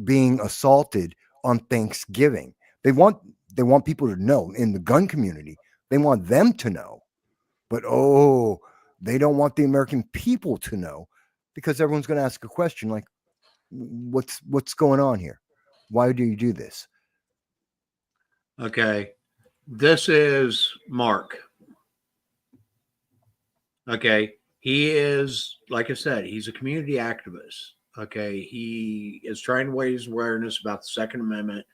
being assaulted on Thanksgiving. They want people to know in the gun community. They want them to know. But they don't want the American people to know because everyone's going to ask a question like, what's going on here? Why do you do this? Okay. This is Mark. Okay. He is, like I said, he's a community activist. Okay. He is trying to raise awareness about the Second Amendment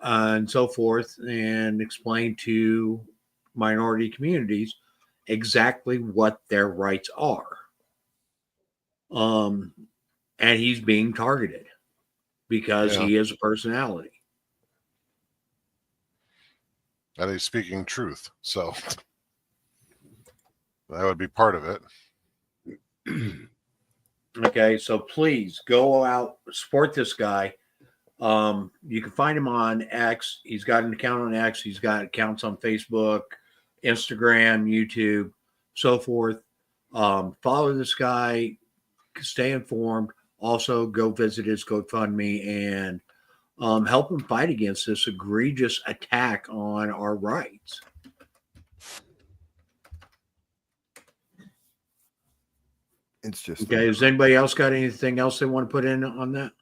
and so forth and explain to minority communities exactly what their rights are. And he's being targeted because he is a personality. And he's speaking truth. So that would be part of it. Okay, so please go out, support this guy. You can find him on X. He's got an account on X. He's got accounts on Facebook, Instagram, YouTube, so forth. Follow this guy, stay informed. Also, go visit his GoFundMe and help him fight against this egregious attack on our rights. It's just okay. Has anybody else got anything else they want to put in on that?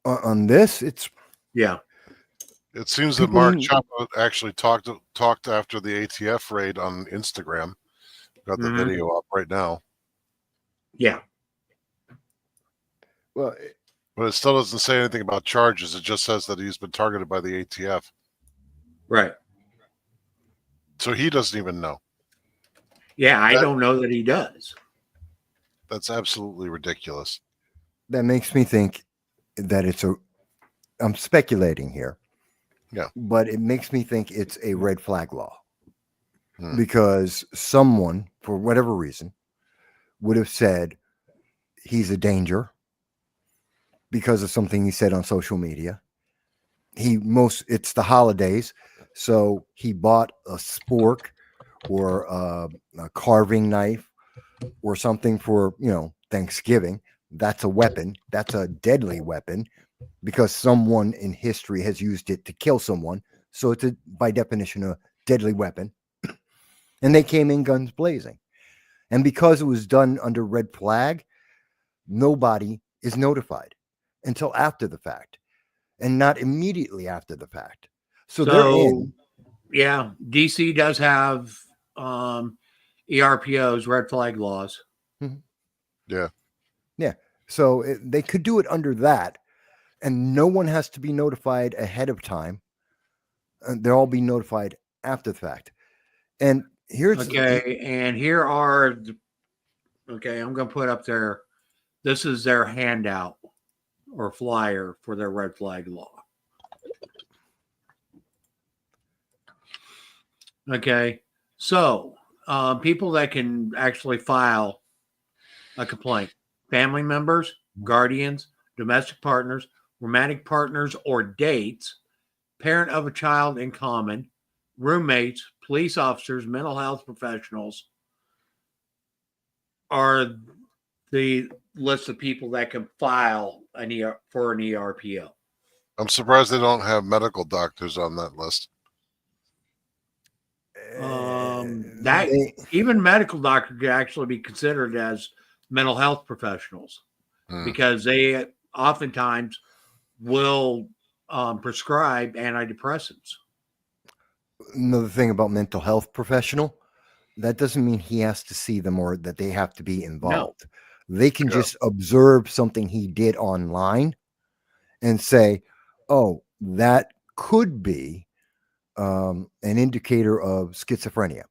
On this, it's It seems that Mark Chapa actually talked after the ATF raid on Instagram. Got the video up right now. Yeah. Well, but it still doesn't say anything about charges. It just says that he's been targeted by the ATF. Right. So he doesn't even know. Yeah, I don't know that he does. That's absolutely ridiculous. That makes me think that I'm speculating here. Yeah. But it makes me think it's a red flag law. Because someone, for whatever reason, would have said he's a danger because of something he said on social media. It's the holidays, so he bought a spork or a carving knife or something for, Thanksgiving. That's a weapon. That's a deadly weapon because someone in history has used it to kill someone. So it's by definition a deadly weapon. And they came in guns blazing. And because it was done under red flag, nobody is notified until after the fact and not immediately after the fact. So they're in. Yeah, DC does have ERPOs, red flag laws. Yeah. Yeah. So they could do it under that, and no one has to be notified ahead of time. They'll all be notified after the fact. And here's and here are I'm going to put up there. This is their handout or flyer for their red flag law. Okay, so people that can actually file a complaint: family members, guardians, domestic partners, romantic partners or dates, parent of a child in common, roommates, police officers, mental health professionals are the list of people that can file for an ERPO. I'm surprised they don't have medical doctors on that list. Even medical doctors could actually be considered as mental health professionals because they oftentimes will prescribe antidepressants. Another thing about mental health professional, that doesn't mean he has to see them or that they have to be involved. No. They can just observe something he did online and say, oh, that could be an indicator of schizophrenia.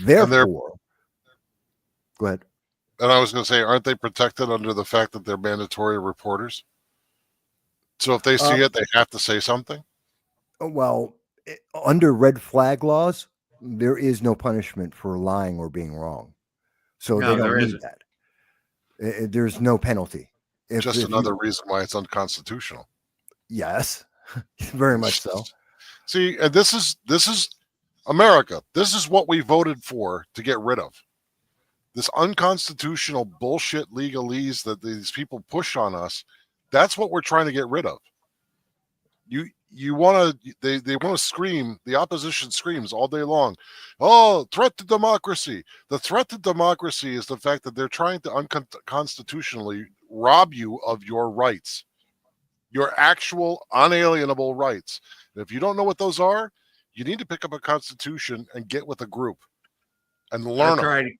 Therefore, Go ahead. And I was going to say, aren't they protected under the fact that they're mandatory reporters? So if they see it, they have to say something? Well, under red flag laws, there is no punishment for lying or being wrong. So No, they don't there need isn't. that. There's no penalty. Just another reason why it's unconstitutional. Yes, very much so. See, and this is America. This is what we voted for to get rid of. This unconstitutional bullshit legalese that these people push on us. That's what we're trying to get rid of. You want to they want to scream. The opposition screams all day long. Oh, threat to democracy. The threat to democracy is the fact that they're trying to unconstitutionally rob you of your rights, your actual unalienable rights. And if you don't know what those are, you need to pick up a constitution and get with a group and learn them.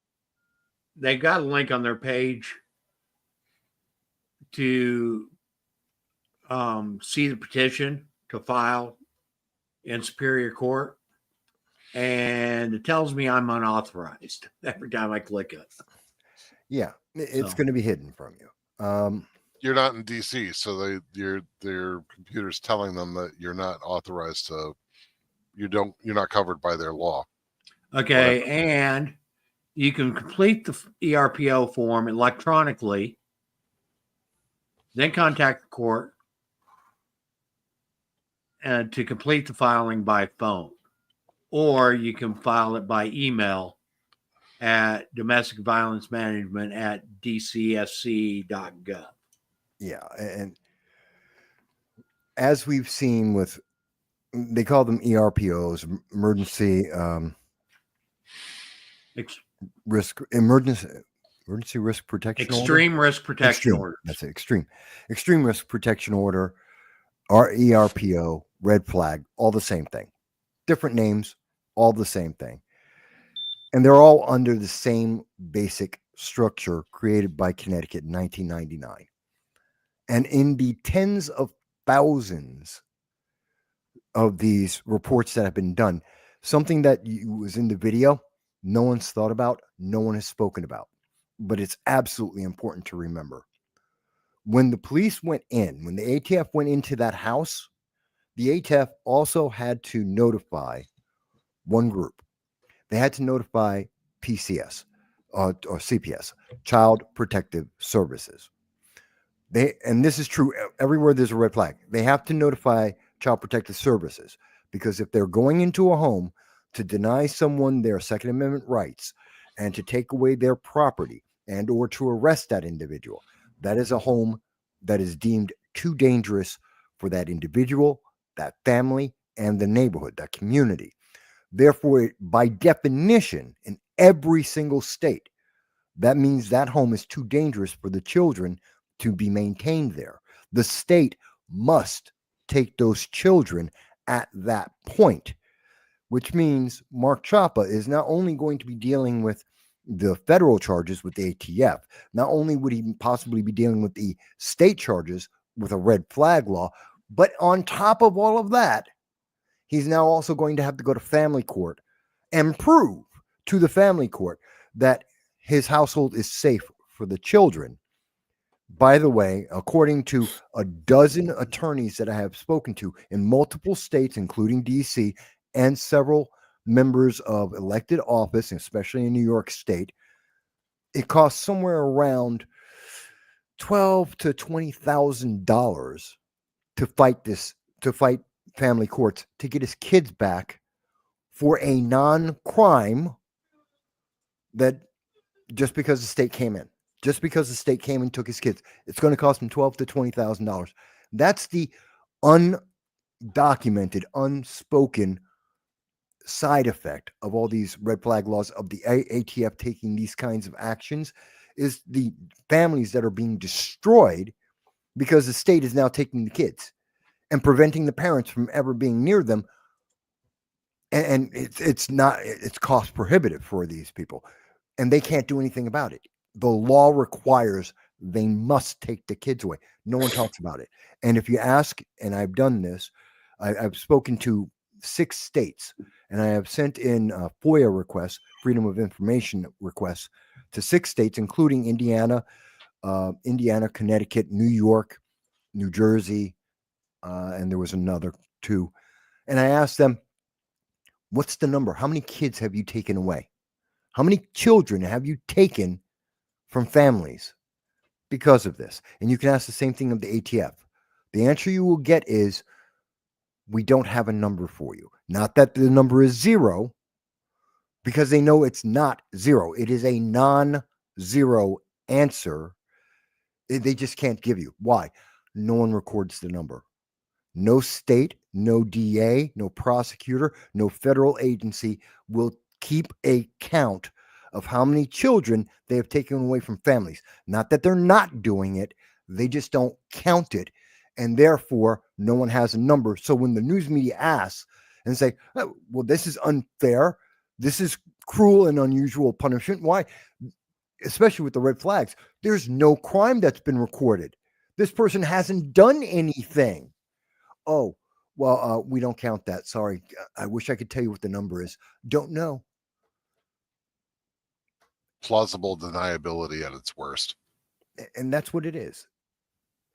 They got a link on their page to see the petition to file in Superior Court, and it tells me I'm unauthorized every time I click it. Yeah, it's going to be hidden from you. You're not in DC, so their computer's telling them that you're not authorized to. You're not covered by their law. Okay, Whatever. and you can complete the ERPO form electronically, then contact the court and to complete the filing by phone, or you can file it by email at domestic violence management at dcsc.gov. Yeah, and as we've seen with, they call them ERPOs, emergency emergency risk protection extreme order? risk protection Extreme. orders. That's it. Extreme risk protection order, or ERPO, red flag, all the same thing. Different names, all the same thing. And they're all under the same basic structure created by Connecticut in 1999. And in the tens of thousands of these reports that have been done, something that was in the video, no one's thought about, no one has spoken about, but it's absolutely important to remember. When the police went in, when the ATF went into that house, the ATF also had to notify one group. They had to notify PCS or CPS, Child Protective Services. And this is true everywhere there's a red flag. They have to notify Child Protective Services, because if they're going into a home to deny someone their Second Amendment rights and to take away their property and or to arrest that individual, that is a home that is deemed too dangerous for that individual, that family, and the neighborhood, that community. Therefore, by definition, in every single state, that means that home is too dangerous for the children to be maintained there. The state must take those children at that point, which means Mark Chapa is not only going to be dealing with the federal charges with the ATF, not only would he possibly be dealing with the state charges with a red flag law, but on top of all of that, he's now also going to have to go to family court and prove to the family court that his household is safe for the children. By the way, according to a dozen attorneys that I have spoken to in multiple states, including DC, and several members of elected office, especially in New York State, it costs somewhere around $12,000 to $20,000 to fight family courts to get his kids back for a non-crime, that just because the state came in. Just because the state came and took his kids, it's going to cost him $12,000 to $20,000. That's the undocumented, unspoken side effect of all these red flag laws, of the ATF taking these kinds of actions, is the families that are being destroyed because the state is now taking the kids and preventing the parents from ever being near them. And it's cost prohibitive for these people, and they can't do anything about it. The law requires they must take the kids away. No one talks about it. And if you ask, and I've done this, I've spoken to 6 states, and I have sent in FOIA requests, Freedom of Information requests, to 6 states, including Indiana, Connecticut, New York, New Jersey, and there was another 2. And I asked them, what's the number? How many kids have you taken away? How many children have you taken from families because of this? And you can ask the same thing of the ATF. The answer you will get is, we don't have a number for you. Not that the number is 0, because they know it's not 0. It is a non-zero answer. They just can't give you. Why? No one records the number. No state, no DA, no prosecutor, no federal agency will keep a count of how many children they have taken away from families. Not that they're not doing it, they just don't count it. And therefore, no one has a number. So when the news media asks and say, oh, well, this is unfair, this is cruel and unusual punishment. Why? Especially with the red flags. There's no crime that's been recorded. This person hasn't done anything. Oh, well, we don't count that. Sorry. I wish I could tell you what the number is. Don't know. Plausible deniability at its worst. And that's what it is.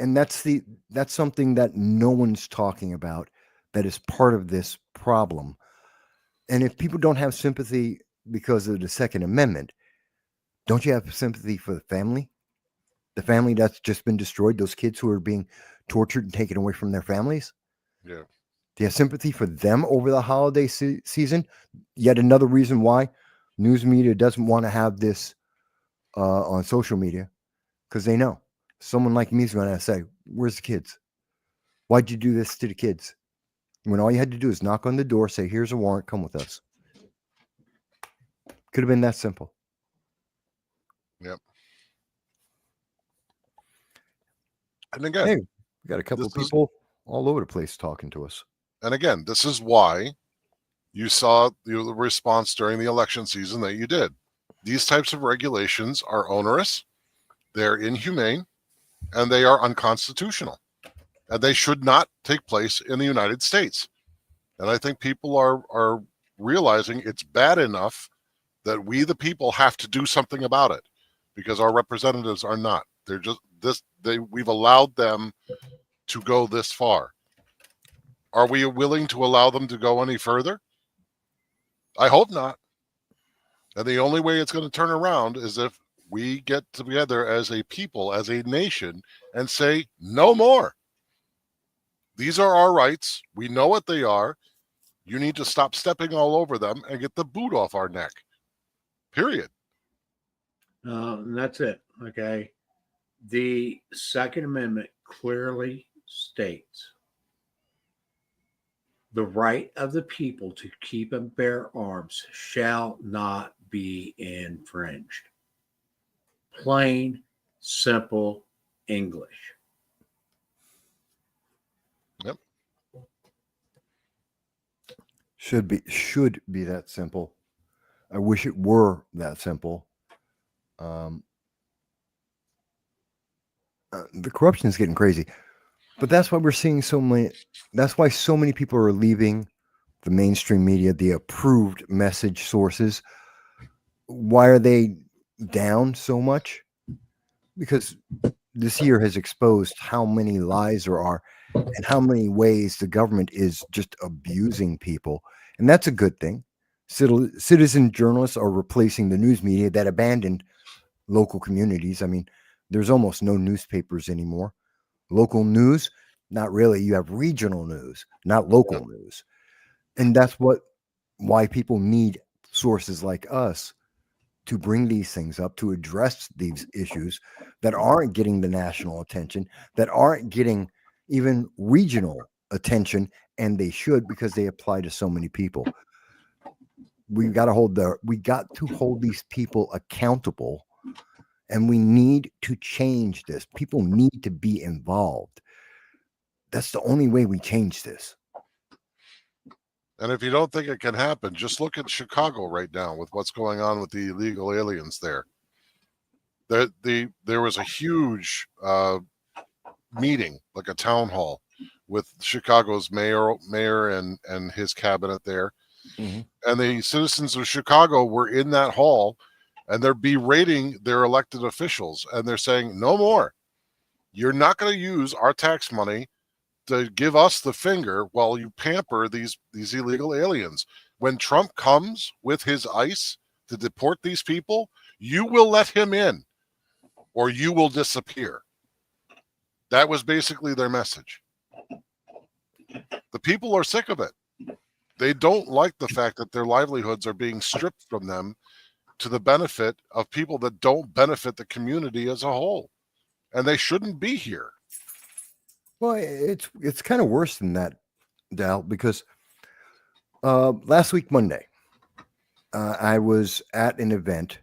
And that's something that no one's talking about, that is part of this problem. And if people don't have sympathy because of the Second Amendment, don't you have sympathy for the family? The family that's just been destroyed, those kids who are being tortured and taken away from their families? Yeah. Do you have sympathy for them over the holiday season? Yet another reason why news media doesn't want to have this on social media, because they know someone like me is going to say, where's the kids? Why'd you do this to the kids? When all you had to do is knock on the door, say, here's a warrant, come with us. Could have been that simple. Yep. And again, hey, we got a couple of people all over the place talking to us. And again, this is why you saw the response during the election season that you did. These types of regulations are onerous, they're inhumane, and they are unconstitutional. And they should not take place in the United States. And I think people are realizing it's bad enough that we, the people, have to do something about it, because our representatives are not. They're just we've allowed them to go this far. Are we willing to allow them to go any further? I hope not. And the only way it's going to turn around is if we get together as a people, as a nation, and say, no more. These are our rights. We know what they are. You need to stop stepping all over them and get the boot off our neck. Period. And that's it. Okay. The Second Amendment clearly states the right of the people to keep and bear arms shall not be infringed. Plain, simple English. Yep. Should be that simple. I wish it were that simple. The corruption is getting crazy, but that's why we're seeing so many. That's why so many people are leaving the mainstream media, the approved message sources. Why are they down so much? Because this year has exposed how many lies there are and how many ways the government is just abusing people. And that's a good thing. Citizen journalists are replacing the news media that abandoned local communities. I mean, there's almost no newspapers anymore. Local news, not really. You have regional news, not local news. And that's why people need sources like us to bring these things up, to address these issues that aren't getting the national attention, that aren't getting even regional attention, and they should, because they apply to so many people. We got to hold these people accountable, and we need to change this. People need to be involved. That's the only way we change this. And if you don't think it can happen, just look at Chicago right now with what's going on with the illegal aliens there. There was a huge meeting, like a town hall, with Chicago's mayor and his cabinet there. Mm-hmm. And the citizens of Chicago were in that hall, and they're berating their elected officials, and they're saying, no more. You're not going to use our tax money to give us the finger while you pamper these illegal aliens. When Trump comes with his ICE to deport these people, you will let him in or you will disappear. That was basically their message. The people are sick of it. They don't like the fact that their livelihoods are being stripped from them to the benefit of people that don't benefit the community as a whole. And they shouldn't be here. Well, it's kind of worse than that, Dal, because last week, Monday, I was at an event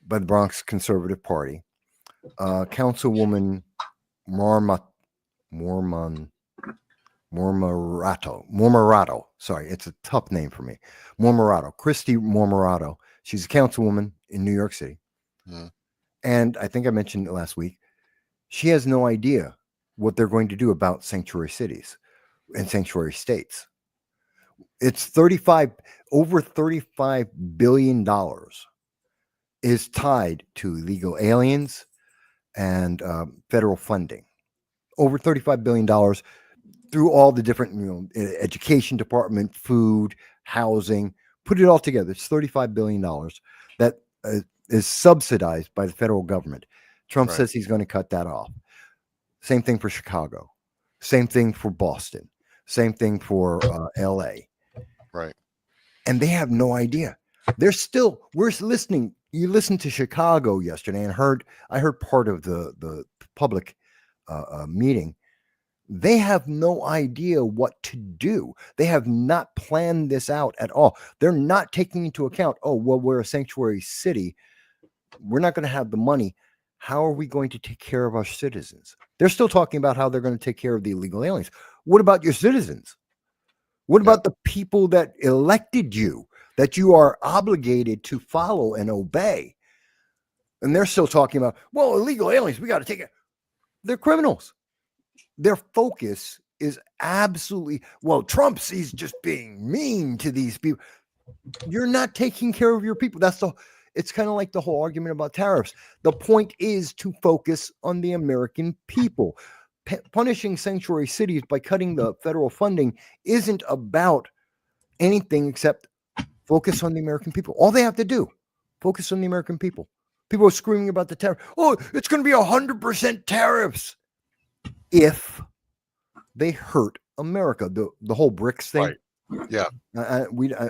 by the Bronx Conservative Party. Councilwoman Mormorato. Sorry, it's a tough name for me. Christy Mormorato. She's a councilwoman in New York City. And I think I mentioned it last week. She has no idea what they're going to do about sanctuary cities and sanctuary states. It's over $35 billion is tied to illegal aliens and federal funding. Over $35 billion through all the different, education department, food, housing, put it all together. It's $35 billion that is subsidized by the federal government. Trump says he's going to cut that off. Same thing for Chicago. Same thing for Boston. Same thing for LA. Right. And they have no idea. We're listening. You listened to Chicago yesterday and I heard part of the public meeting. They have no idea what to do. They have not planned this out at all. They're not taking into account, we're a sanctuary city. We're not going to have the money. How are we going to take care of our citizens? They're still talking about how they're going to take care of the illegal aliens. What about your citizens? What about the people that elected you, that you are obligated to follow and obey? And they're still talking about, illegal aliens, we got to take it. They're criminals. Their focus is absolutely, Trump's, he's just being mean to these people. You're not taking care of your people. It's kind of like the whole argument about tariffs. The point is to focus on the American people. Punishing sanctuary cities by cutting the federal funding isn't about anything except focus on the American people. All they have to do, focus on the American people. People are screaming about the tariff. It's going to be 100% tariffs if they hurt America. The whole BRICS thing. Right. Yeah. I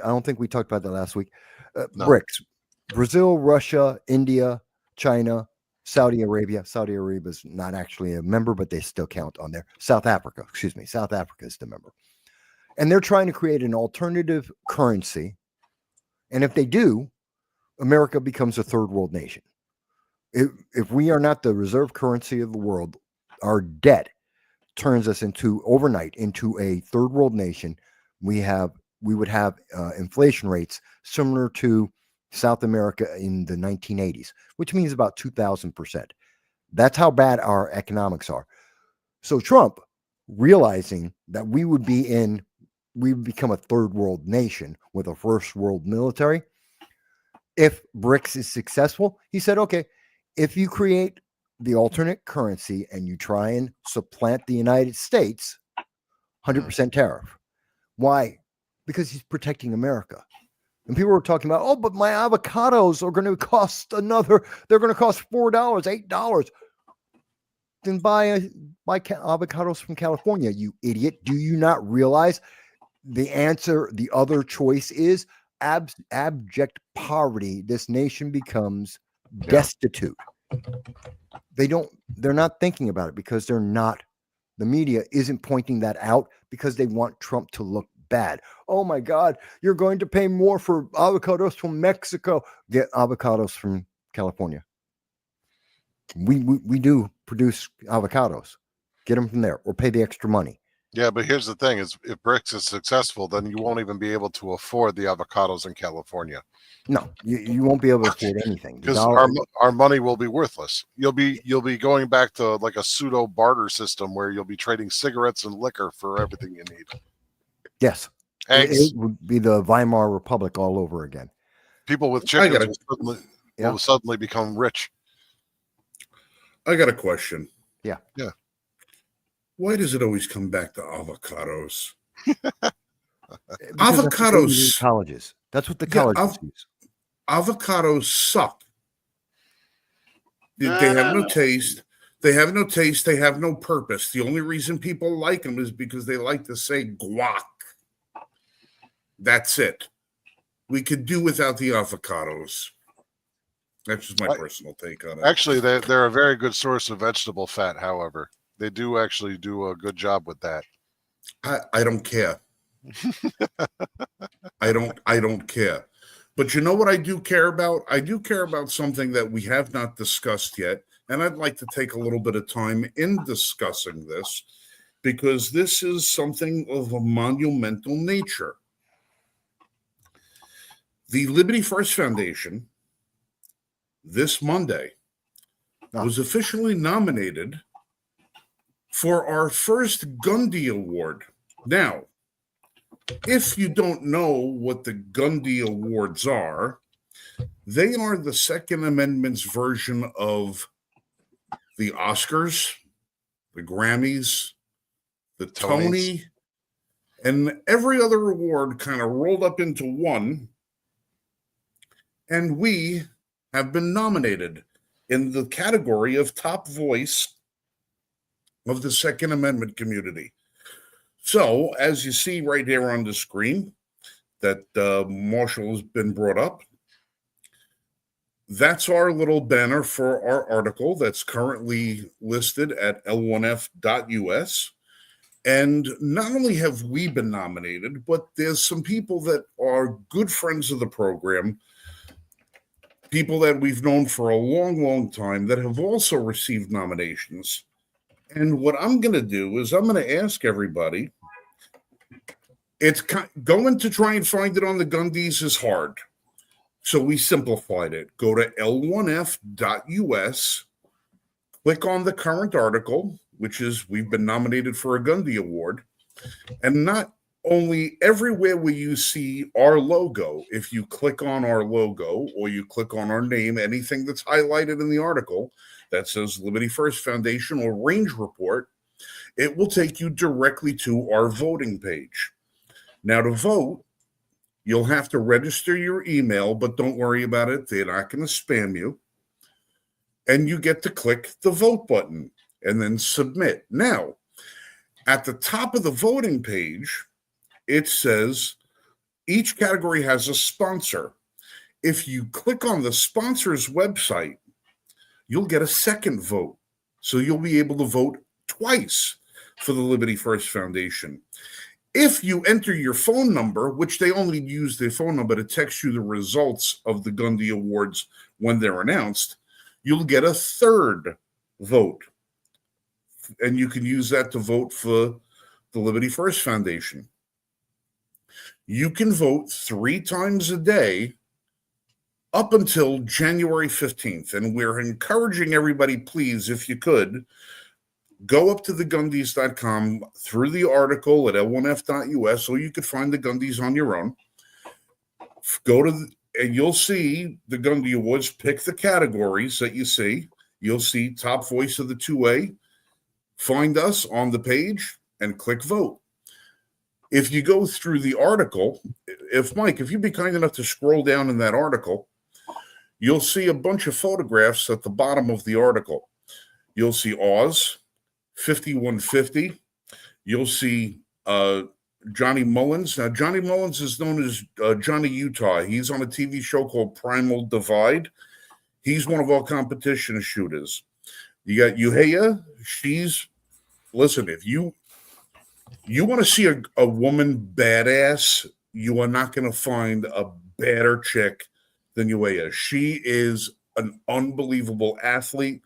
don't think we talked about that last week. No. BRICS. Brazil, Russia, India, China, Saudi Arabia. Saudi Arabia is not actually a member, but they still count on there. South Africa is the member. And they're trying to create an alternative currency. And if they do, America becomes a third world nation. If we are not the reserve currency of the world, our debt turns us overnight into a third world nation. We would have inflation rates similar to South America in the 1980s, which means about 2,000%. That's how bad our economics are. So Trump, realizing that we would become a third world nation with a first world military. If BRICS is successful, he said, okay, if you create the alternate currency and you try and supplant the United States, 100% tariff. Why? Because he's protecting America. And people were talking about, but my avocados are going to cost they're going to cost $4, $8. Then buy avocados from California, you idiot. Do you not realize the other choice is abject poverty? This nation becomes destitute. They're not thinking about it because the media isn't pointing that out because they want Trump to look bad. Oh my God, you're going to pay more for avocados from Mexico. Get avocados from California. We do produce avocados. Get them from there or pay the extra money. Yeah, but here's the thing: is if BRICS is successful, then you won't even be able to afford the avocados in California. No, you won't be able to afford anything because our money will be worthless. You'll be going back to like a pseudo barter system where you'll be trading cigarettes and liquor for everything you need. Yes, it would be the Weimar Republic all over again. People with chickens. will suddenly become rich. I got a question. Yeah. Yeah. Why does it always come back to avocados? Because that's what they use in Avocados. colleges. That's what the Yeah, colleges use. Avocados suck. They have no taste. They have no taste. They have no purpose. The only reason people like them is because they like to say guac. That's it. We could do without the avocados. That's just my personal take on it. Actually, they're a very good source of vegetable fat. However, they do actually do a good job with that. I don't care. I don't care. But you know what I do care about? I do care about something that we have not discussed yet. And I'd like to take a little bit of time in discussing this because this is something of a monumental nature. The Liberty First Foundation this Monday was officially nominated for our first Gundy Award. Now, if you don't know what the Gundy Awards are, they are the Second Amendment's version of the Oscars, the Grammys, the Tony, and every other award kind of rolled up into one. And we have been nominated in the category of top voice of the Second Amendment community. So, as you see right here on the screen, that Marshall has been brought up, that's our little banner for our article that's currently listed at l1f.us. And not only have we been nominated, but there's some people that are good friends of the program, people that we've known for a long, long time that have also received nominations. And what I'm going to do is I'm going to ask everybody, it's going to try and find it on the Gundies is hard. So we simplified it. Go to l1f.us, click on the current article, which is we've been nominated for a Gundy Award. And not only everywhere where you see our logo, if you click on our logo or you click on our name, anything that's highlighted in the article that says Liberty First Foundation or Range Report, it will take you directly to our voting page. Now, to vote, you'll have to register your email, but don't worry about it. They're not going to spam you. And you get to click the vote button and then submit. Now, at the top of the voting page, it says each category has a sponsor. If you click on the sponsor's website, you'll get a second vote. So you'll be able to vote twice for the Liberty First Foundation. If you enter your phone number, which they only use their phone number to text you the results of the Gundy Awards when they're announced, you'll get a third vote. And you can use that to vote for the Liberty First Foundation. You can vote 3 times a day up until January 15th. And we're encouraging everybody, please, if you could, go up to thegundys.com through the article at l1f.us, or you could find the Gundies on your own. Go to, and you'll see the Gundy Awards. Pick the categories that you see. You'll see top voice of the 2A. Find us on the page and click vote. If you go through the article, if you'd be kind enough to scroll down in that article, you'll see a bunch of photographs at the bottom of the article. You'll see Oz, 5150. You'll see Johnny Mullins. Now, Johnny Mullins is known as Johnny Utah. He's on a TV show called Primal Divide. He's one of our competition shooters. You got Uhaya. Listen, if you want to see a woman badass, you are not going to find a badder chick than Uhaya. She is an unbelievable athlete,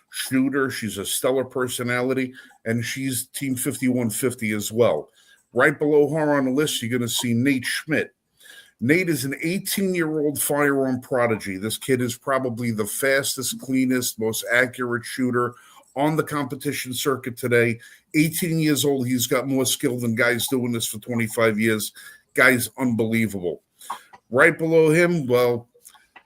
shooter. She's a stellar personality, and she's Team 5150 as well. Right below her on the list, you're going to see Nate Schmidt. Nate is an 18-year-old firearm prodigy. This kid is probably the fastest, cleanest, most accurate shooter on the competition circuit today. 18 years old. He's got more skill than guys doing this for 25 years. Guy's unbelievable. Right below him, well,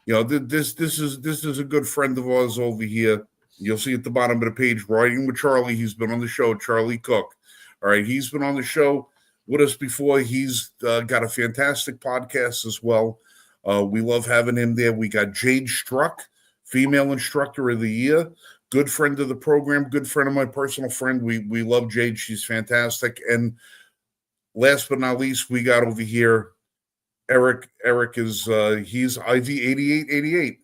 This is a good friend of ours over here. You'll see at the bottom of the page, riding with Charlie. He's been on the show, Charlie Cook. All right, he's been on the show with us before. He's got a fantastic podcast as well. We love having him there. We got Jade Struck, Female Instructor of the Year, good friend of the program, good friend of my personal friend. We love Jade. She's fantastic. And last but not least, we got over here Eric. Eric is he's IV 8888.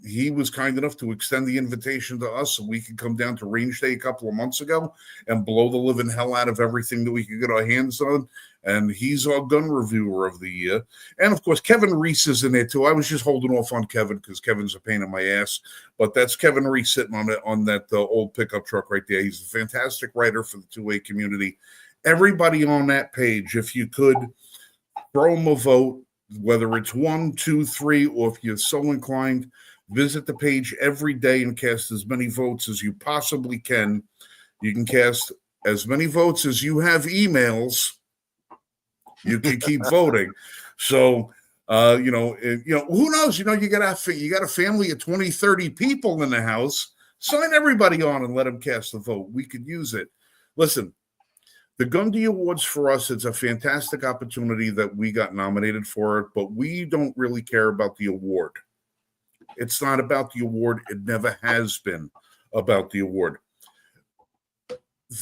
He was kind enough to extend the invitation to us so we could come down to Range Day a couple of months ago and blow the living hell out of everything that we could get our hands on. And he's our gun reviewer of the year. And of course, Kevin Reese is in there too. I was just holding off on Kevin because Kevin's a pain in my ass. But that's Kevin Reese sitting on that old pickup truck right there. He's a fantastic writer for the 2A community. Everybody on that page, if you could, throw him a vote, whether it's 1, 2, 3, or if you're so inclined, visit the page every day and cast as many votes as you possibly can. You can cast as many votes as you have emails. You can keep voting. So, who knows? You got a family of 20, 30 people in the house. Sign everybody on and let them cast a vote. We could use it. Listen, the Gundy Awards for us, it's a fantastic opportunity that we got nominated for it, but we don't really care about the award. It's not about the award. It never has been about the award.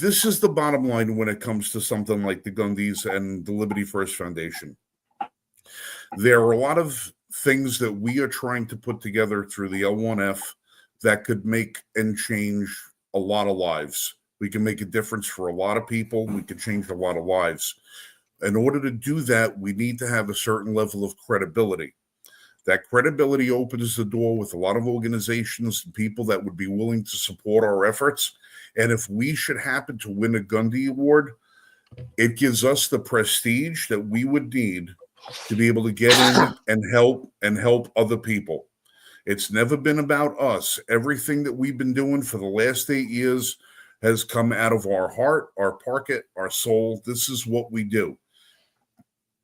This is the bottom line when it comes to something like the Gundies and the Liberty First Foundation. There are a lot of things that we are trying to put together through the L1F that could make and change a lot of lives. We can make a difference for a lot of people. We can change a lot of lives. In order to do that, we need to have a certain level of credibility. That credibility opens the door with a lot of organizations and people that would be willing to support our efforts. And if we should happen to win a Gundy Award, it gives us the prestige that we would need to be able to get in and help other people. It's never been about us. Everything that we've been doing for the last 8 years has come out of our heart, our pocket, our soul. This is what we do.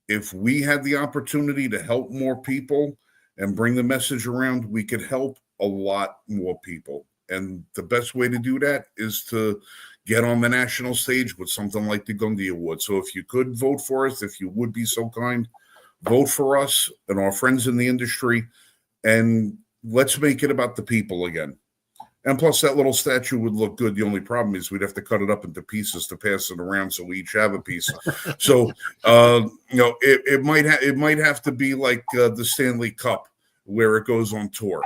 If we had the opportunity to help more people and bring the message around, we could help a lot more people. And the best way to do that is to get on the national stage with something like the Gundy Award. So if you could vote for us, if you would be so kind, vote for us and our friends in the industry, and let's make it about the people again. And plus, that little statue would look good. The only problem is we'd have to cut it up into pieces to pass it around, so we each have a piece. So, it might have to be like the Stanley Cup, where it goes on tour,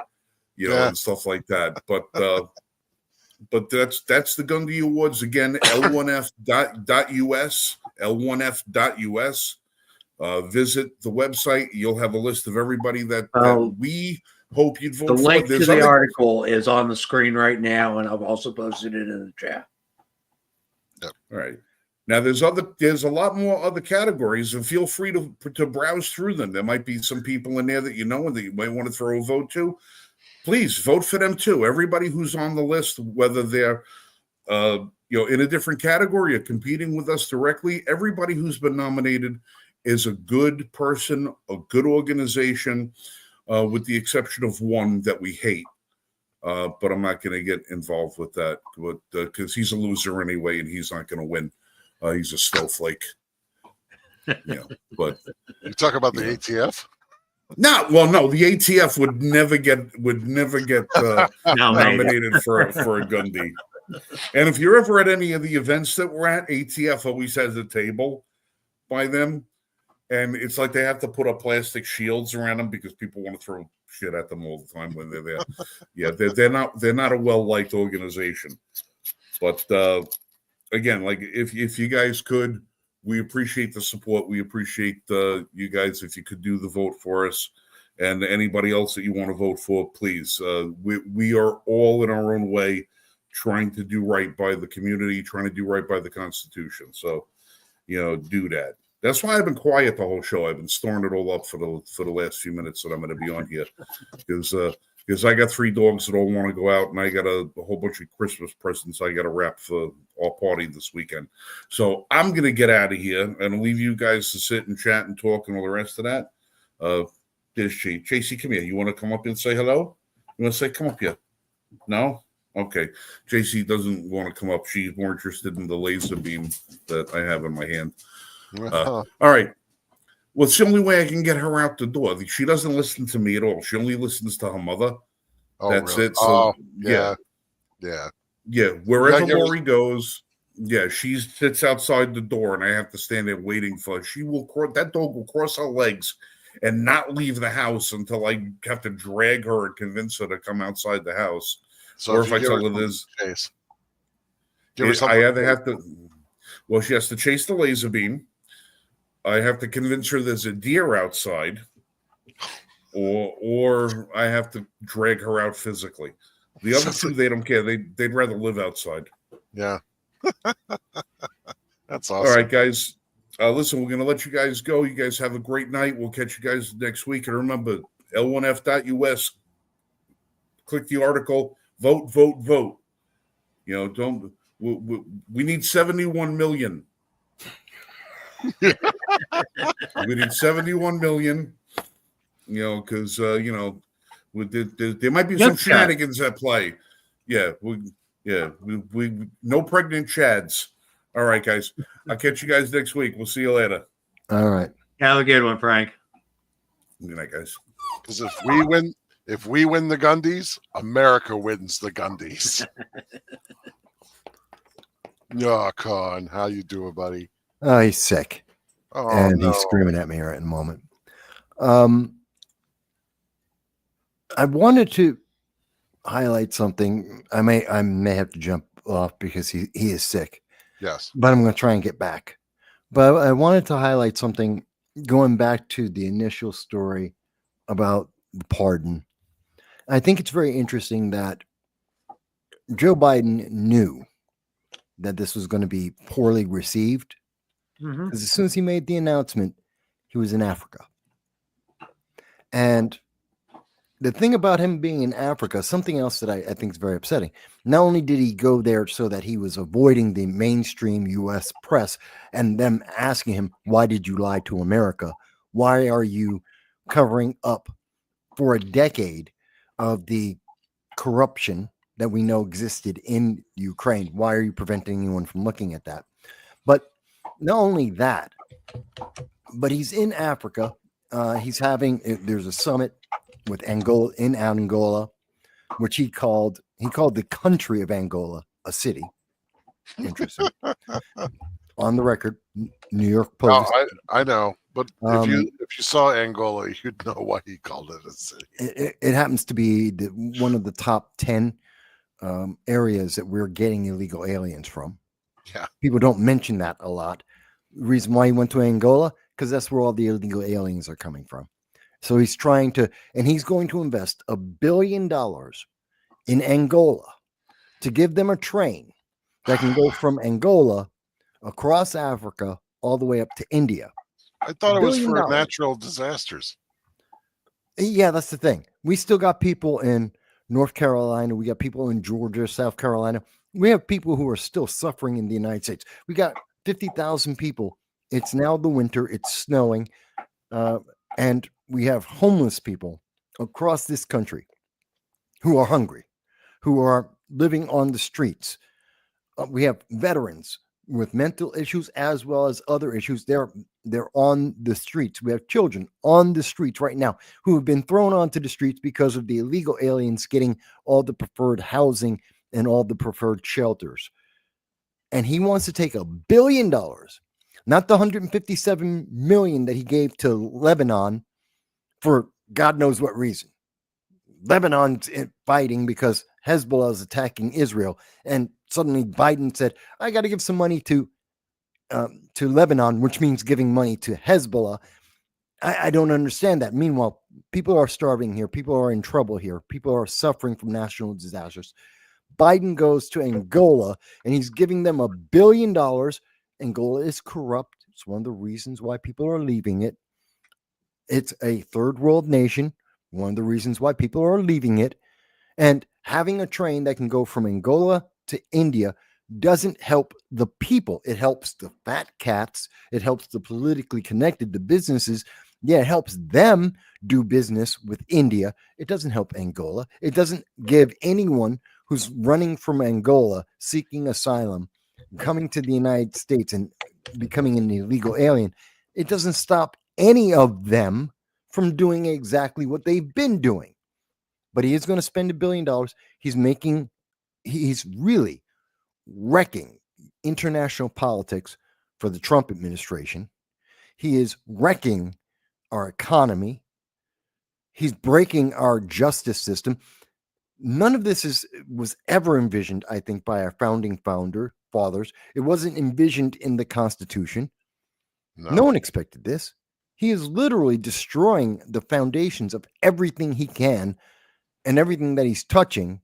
and stuff like that. But that's the Gundy Awards again. L1F.us, L1F.us. Visit the website. You'll have a list of everybody that we hope you'd vote for. The link to the article is on the screen right now, and I've also posted it in the chat. Yep. All right. Now there's a lot more other categories, and feel free to browse through them. There might be some people in there that and that you might want to throw a vote to. Please vote for them too. Everybody who's on the list, whether they're in a different category or competing with us directly, everybody who's been nominated is a good person, a good organization, with the exception of one that we hate. But I'm not going to get involved with that because he's a loser anyway, and he's not going to win. He's a snowflake. But you talk about the ATF? No, the ATF would never get nominated for a Gundy. And if you're ever at any of the events that we're at, ATF always has a table by them. And it's like they have to put up plastic shields around them because people want to throw shit at them all the time when they're there. Yeah, they're not a well-liked organization. But again, like if you guys could, we appreciate the support. We appreciate you guys if you could do the vote for us. And anybody else that you want to vote for, please. We are all in our own way trying to do right by the community, trying to do right by the Constitution. So, do that. That's why I've been quiet the whole show. I've been storing it all up for the last few minutes that I'm going to be on here, because I got 3 dogs that all want to go out, and I got a whole bunch of Christmas presents I got to wrap for our party this weekend. So I'm going to get out of here and leave you guys to sit and chat and talk and all the rest of that. There's she. JC, come here. You want to come up and say hello? You want to say, come up here? No? Okay. JC doesn't want to come up. She's more interested in the laser beam that I have in my hand. All right. Well, it's the only way I can get her out the door. She doesn't listen to me at all. She only listens to her mother. That's really? it. So, yeah. Wherever Lori goes, she sits outside the door, and I have to stand there waiting for her. She will that dog will cross her legs and not leave the house until I have to drag her and convince her to come outside the house. So or if I tell her this, I either have to. Well, she has to chase the laser beam. I have to convince her there's a deer outside, or I have to drag her out physically. The other two, they don't care. They'd rather live outside. Yeah. That's awesome. All right, guys. Listen, we're going to let you guys go. You guys have a great night. We'll catch you guys next week. And remember, L1F.us. Click the article. Vote, vote, vote. Don't. We need 71 million. We need 71 million. Because there might be some shenanigans at play. We no pregnant chads. All right, guys. I'll catch you guys next week. We'll see you later. All right. Have a good one, Frank. Good night, guys. Because if we win the Gundies, America wins the Gundies. Oh, Con, how you doing, buddy? Oh, he's sick. Oh, and no. he's screaming at me right in the moment. I wanted to highlight something. I may have to jump off because he is sick. Yes. But I'm going to try and get back. But I wanted to highlight something going back to the initial story about the pardon. I think it's very interesting that Joe Biden knew that this was going to be poorly received. Because as soon as he made the announcement, he was in Africa. And the thing about him being in Africa, something else that I think is very upsetting. Not only did he go there so that he was avoiding the mainstream U.S. press and them asking him, why did you lie to America? Why are you covering up for a decade of the corruption that we know existed in Ukraine? Why are you preventing anyone from looking at that? But not only that, but he's in Africa. There's a summit with Angola in Angola, which he called the country of Angola a city. Interesting. On the record, New York Post. No, I know, but if you saw Angola, you'd know why he called it a city. It happens to be one of the top 10 areas that we're getting illegal aliens from. Yeah, people don't mention that a lot. The reason why he went to Angola, because that's where all the illegal aliens are coming from. So he's going to invest $1 billion in Angola to give them a train that can go from Angola across Africa all the way up to India. I thought it was for natural disasters. Yeah, that's the thing. We still got people in North Carolina. We got people in Georgia, South Carolina. We have people who are still suffering in the United States. We got 50,000 people. It's now the winter. It's snowing. And we have homeless people across this country who are hungry, who are living on the streets. We have veterans with mental issues as well as other issues. They're on the streets. We have children on the streets right now who have been thrown onto the streets because of the illegal aliens getting all the preferred housing and all the preferred shelters. And he wants to take $1 billion, not the $157 million that he gave to Lebanon for God knows what reason. Lebanon's fighting because Hezbollah is attacking Israel. And suddenly Biden said, I got to give some money to Lebanon, which means giving money to Hezbollah. I don't understand that. Meanwhile, people are starving here. People are in trouble here. People are suffering from national disasters. Biden goes to Angola and he's giving them $1 billion. Angola is corrupt. It's one of the reasons why people are leaving it. It's a third world nation. One of the reasons why people are leaving it. And having a train that can go from Angola to India doesn't help the people. It helps the fat cats. It helps the politically connected, the businesses, Yeah, it helps them do business with India. It doesn't help Angola. It doesn't give anyone who's running from Angola, seeking asylum, coming to the United States and becoming an illegal alien. It doesn't stop any of them from doing exactly what they've been doing. But he is going to spend $1 billion. He's really wrecking international politics for the Trump administration. He is wrecking our economy. He's breaking our justice system. None of this was ever envisioned, I think, by our founding fathers. It wasn't envisioned in the Constitution. No one expected this. He is literally destroying the foundations of everything he can and everything that he's touching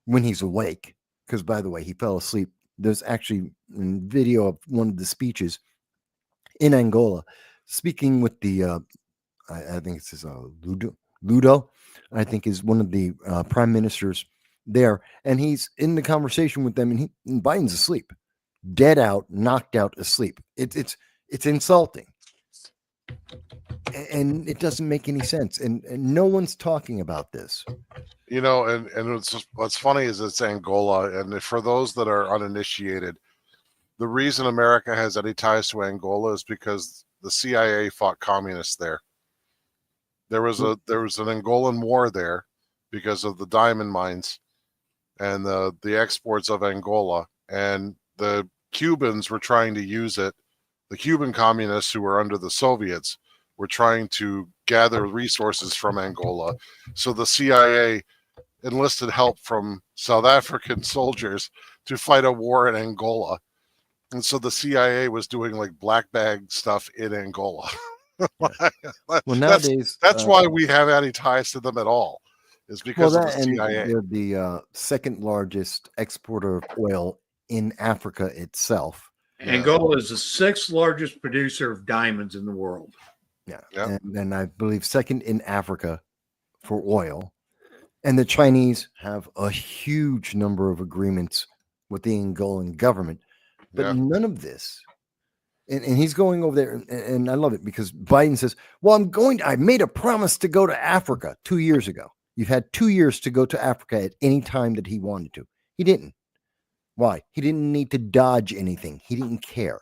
when he's awake. Because, by the way, he fell asleep. There's actually a video of one of the speeches in Angola speaking with the, I think it's his Ludo, I think is one of the prime ministers there. And he's in the conversation with them and Biden's asleep, dead out, knocked out asleep. It's insulting. And it doesn't make any sense. And no one's talking about this. You know, and what's funny is it's Angola. And for those that are uninitiated, the reason America has any ties to Angola is because the CIA fought communists there. There was an Angolan war there because of the diamond mines and the exports of Angola. And the Cubans were trying to use it. The Cuban communists who were under the Soviets were trying to gather resources from Angola. So the CIA enlisted help from South African soldiers to fight a war in Angola. And so the CIA was doing like black bag stuff in Angola. Well, nowadays that's why we have any ties to them at all, is because of the CIA. They're the second largest exporter of oil in Africa itself. Angola is the 6th largest producer of diamonds in the world. Yeah. And I believe second in Africa for oil. And the Chinese have a huge number of agreements with the Angolan government. But none of this. And he's going over there. And I love it because Biden says, well, I made a promise to go to Africa 2 years ago. You've had 2 years to go to Africa at any time that he wanted to. He didn't. Why? He didn't need to dodge anything. He didn't care.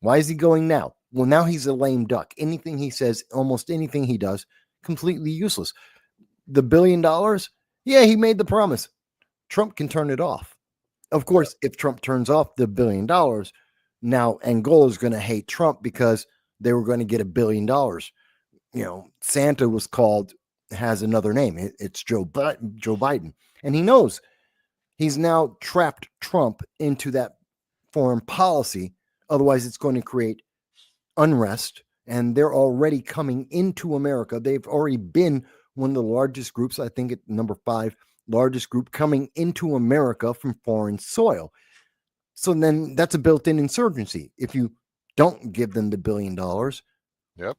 Why is he going now? Well, now he's a lame duck. Anything he says, almost anything he does, completely useless. The $1 billion, yeah, he made the promise. Trump can turn it off. Of course, if Trump turns off the $1 billion, now Angola is going to hate Trump because they were going to get $1 billion. You know, Santa has another name. It's Joe Biden. And he knows he's now trapped Trump into that foreign policy. Otherwise, it's going to create unrest. And they're already coming into America. They've already been one of the largest groups, I think at number 5, largest group coming into America from foreign soil. So then that's a built-in insurgency. If you don't give them the $1 billion,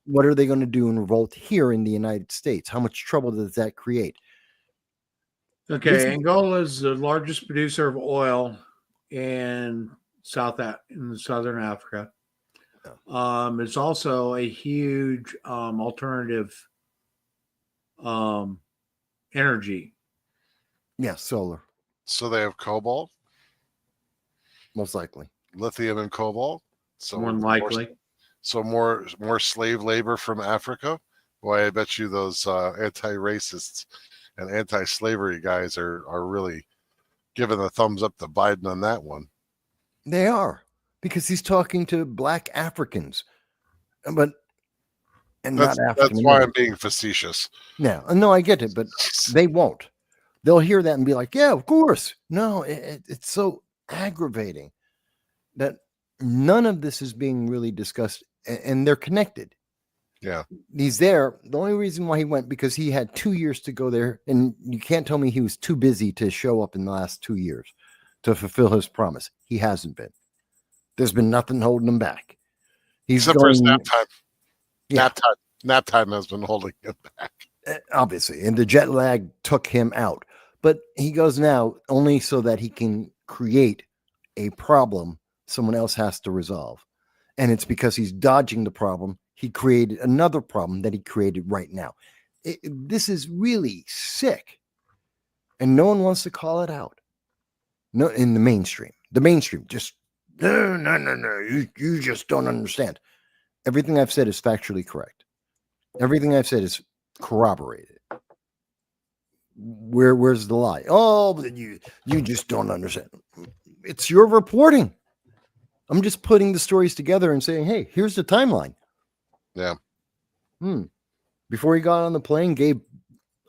what are they going to do in revolt here in the United States? How much trouble does that create? Okay, Angola is the largest producer of oil in southern Africa. It's also a huge alternative energy. Yeah, solar. So they have cobalt, most likely lithium and cobalt. So more than likely. More slave labor from Africa. Boy, I bet you those anti-racists and anti-slavery guys are really giving a thumbs up to Biden on that one. They are, because he's talking to black Africans, that's why I'm being facetious. Yeah, no, I get it, but they won't. They'll hear that and be like, yeah, of course. No, it's so aggravating that none of this is being really discussed, and they're connected. Yeah. He's there. The only reason why he went, because he had 2 years to go there, and you can't tell me he was too busy to show up in the last 2 years to fulfill his promise. He hasn't been. There's been nothing holding him back. Except for his nap time. Yeah. Nap time has been holding him back. Obviously, and the jet lag took him out. But he goes now only so that he can create a problem someone else has to resolve. And it's because he's dodging the problem he created another problem that he created right now. This is really sick. And no one wants to call it out. No, in the mainstream. The mainstream just, no. You just don't understand. Everything I've said is factually correct. Everything I've said is corroborated. Where's the lie? Oh, but you just don't understand. It's your reporting. I'm just putting the stories together and saying, hey, here's the timeline. Yeah. Before he got on the plane, gave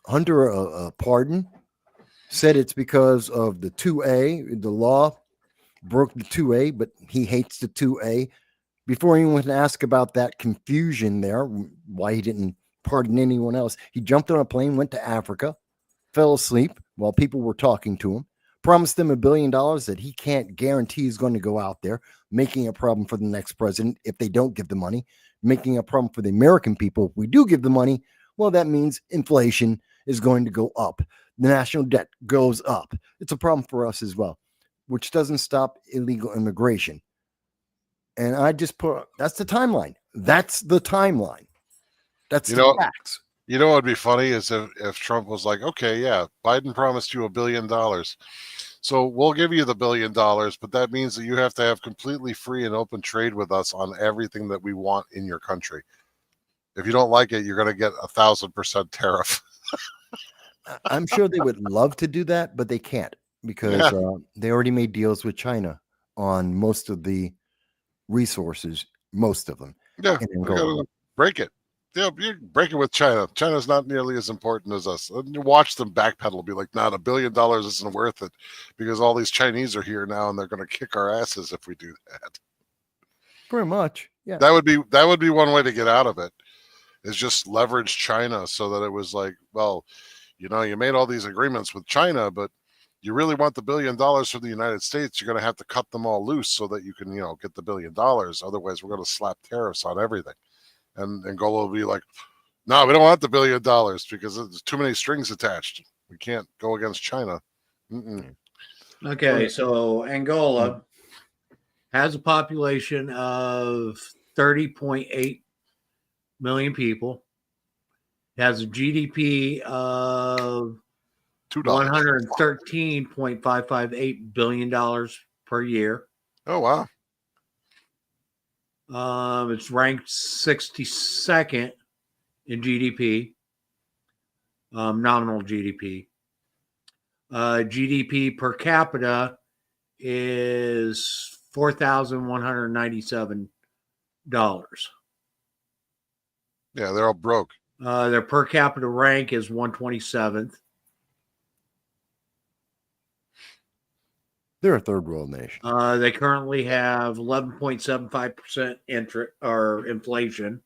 Hunter a pardon, said it's because of the 2A, the law broke the 2A, but he hates the 2A. Before anyone can ask about that confusion there, why he didn't pardon anyone else, he jumped on a plane, went to Africa, fell asleep while people were talking to him, promised them $1 billion that he can't guarantee is going to go out there, making a problem for the next president if they don't give the money, making a problem for the American people. If we do give the money, well, that means inflation is going to go up. The national debt goes up. It's a problem for us as well, which doesn't stop illegal immigration. And I just put, that's the timeline. That's the timeline. That's the facts. You know what would be funny is if Trump was like, okay, yeah, Biden promised you $1 billion. So we'll give you the $1 billion, but that means that you have to have completely free and open trade with us on everything that we want in your country. If you don't like it, you're going to get 1,000% tariff. I'm sure they would love to do that, but they can't because they already made deals with China on most of the resources, most of them. Yeah, break it. Yeah, you break it with China. China's not nearly as important as us. And you watch them backpedal, be like, nah, $1 billion isn't worth it because all these Chinese are here now and they're going to kick our asses if we do that. Pretty much, yeah. That would be one way to get out of it, is just leverage China so that it was like, well, you know, you made all these agreements with China, but you really want the $1 billion from the United States, you're going to have to cut them all loose so that you can, you know, get the $1 billion. Otherwise, we're going to slap tariffs on everything. And Angola will be like, no, we don't want the $1 billion because there's too many strings attached. We can't go against China. Okay, so Angola has a population of 30.8 million people. It has a GDP of $113.558 billion per year. Oh, wow. It's ranked 62nd in GDP, nominal GDP. GDP per capita is $4,197. Yeah, they're all broke. Their per capita rank is 127th. They're a third world nation. They currently have 11.75% inflation.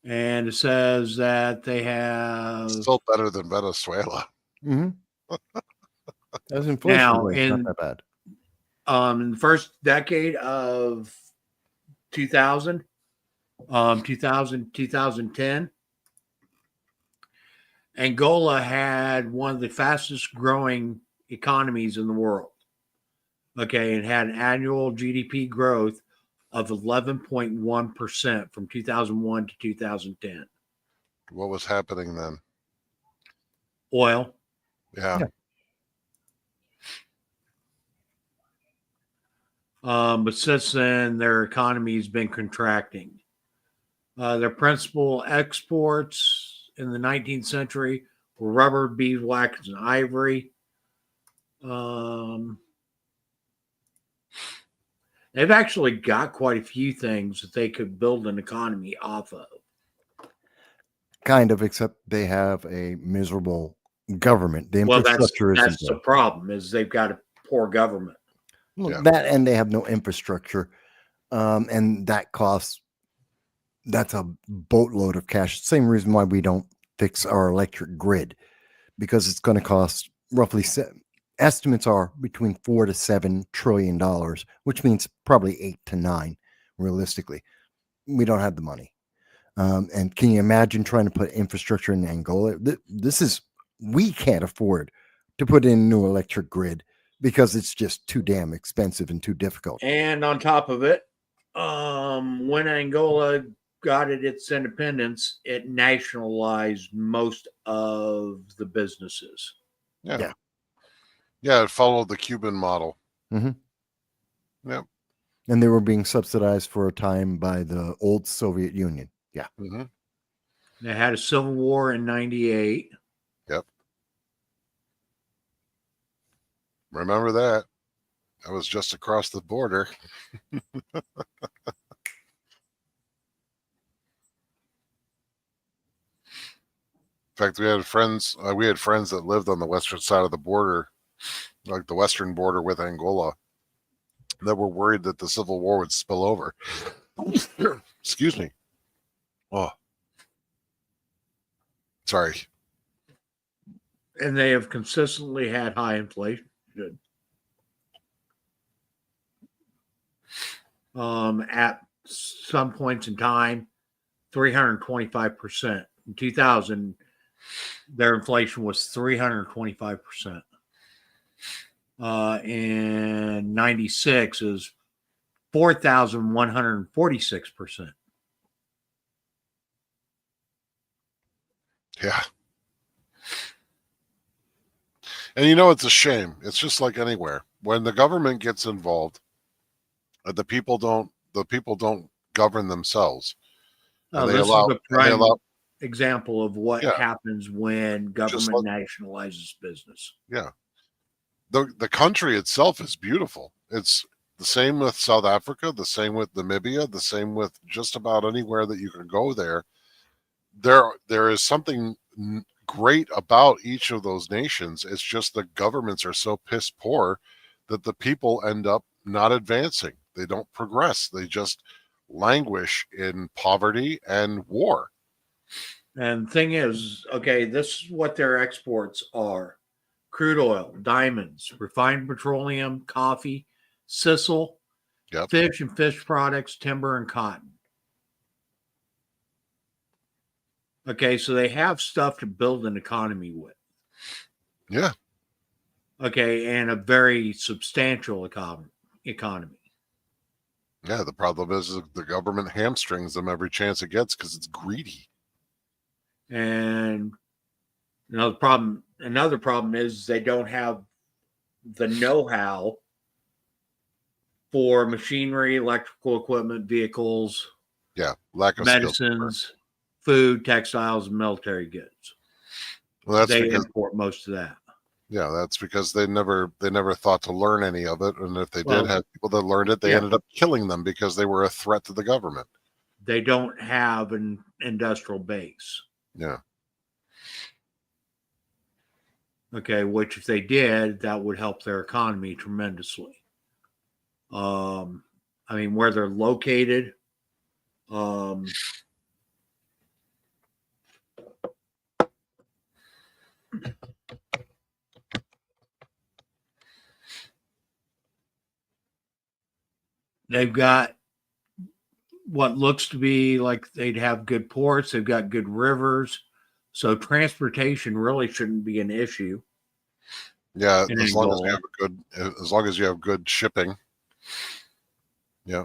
And it says that they have still better than Venezuela. That's inflation now rate, not that bad. In the first decade of 2010, Angola had one of the fastest growing economies in the world. Okay, it had an annual GDP growth of 11.1% from 2001 to 2010. What was happening then? Oil. Yeah. But since then, their economy has been contracting. Their principal exports in the 19th century were rubber, beeswax, and ivory. They've actually got quite a few things that they could build an economy off of. Kind of, except they have a miserable government. The infrastructure that's the problem, is they've got a poor government. Well, that, and they have no infrastructure. And that costs, that's a boatload of cash. Same reason why we don't fix our electric grid, because it's going to cost roughly, estimates are between $4 to $7 trillion, which means probably 8 to 9 realistically. We don't have the money. And can you imagine trying to put infrastructure in Angola? We can't afford to put in a new electric grid because it's just too damn expensive and too difficult. And on top of it, When Angola got its independence, it nationalized most of the businesses. Yeah. Yeah, it followed the Cuban model. Mhm. Yep. And they were being subsidized for a time by the old Soviet Union. Yeah. Mm-hmm. They had a civil war in 98. Yep. Remember that. That was just across the border. In fact, we had friends that lived on the western side of the border, like the western border with Angola, that were worried that the Civil War would spill over. Excuse me. Oh, sorry. And they have consistently had high inflation. At some points in time, 325%. In 2000, their inflation was 325%. In 96 is 4,146%. Yeah. And you know, it's a shame. It's just like anywhere. When the government gets involved, the people don't govern themselves. And This is the prime allow example of what Yeah. happens when government nationalizes business. Yeah. The country itself is beautiful. It's the same with South Africa, the same with Namibia, the same with just about anywhere that you can go there. There is something great about each of those nations. It's just the governments are so piss poor that the people end up not advancing. They don't progress. They just languish in poverty and war. And the thing is, okay, this is what their exports are: crude oil, diamonds, refined petroleum, coffee, sisal, Yep. fish and fish products, timber, and cotton. Okay, so they have stuff to build an economy with. Yeah. Okay, and a very substantial economy. Yeah. The problem is the government hamstrings them every chance it gets because it's greedy. And another problem is they don't have the know-how for machinery, electrical equipment, vehicles, Yeah. Lack of medicines, food, textiles, and military goods. Well, that's they because import most of that. Yeah, that's because they never thought to learn any of it, and if they did have people that learned it, they ended up killing them because they were a threat to the government. They don't have an industrial base. Yeah. Okay, which if they did, that would help their economy tremendously. I mean, where they're located, they've got what looks to be like they'd have good ports. They've got good rivers. So transportation really shouldn't be an issue. Yeah, as long as you have good shipping. Yeah.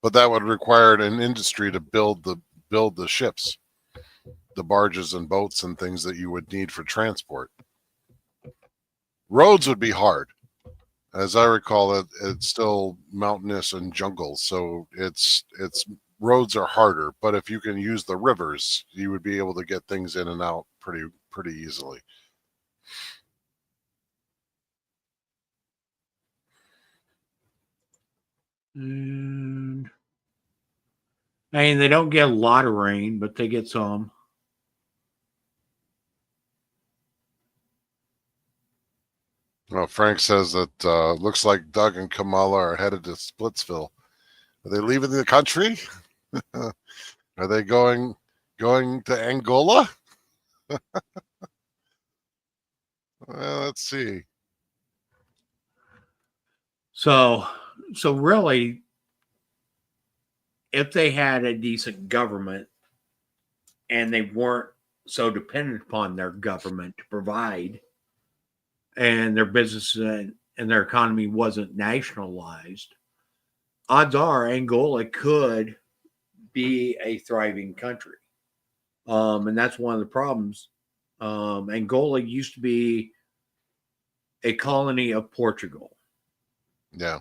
But that would require an industry to build the ships, the barges and boats and things that you would need for transport. Roads would be hard. As I recall it, it's still mountainous and jungle, so it's roads are harder, but if you can use the rivers, you would be able to get things in and out pretty easily. And I mean, they don't get a lot of rain, but they get some. Well, Frank says that looks like Doug and Kamala are headed to Splitsville. Are they leaving the country? Are they going to Angola? Well, let's see. So really, if they had a decent government and they weren't so dependent upon their government to provide, and their business and their economy wasn't nationalized, odds are Angola could be a thriving country. And that's one of the problems. Angola used to be a colony of Portugal Yeah.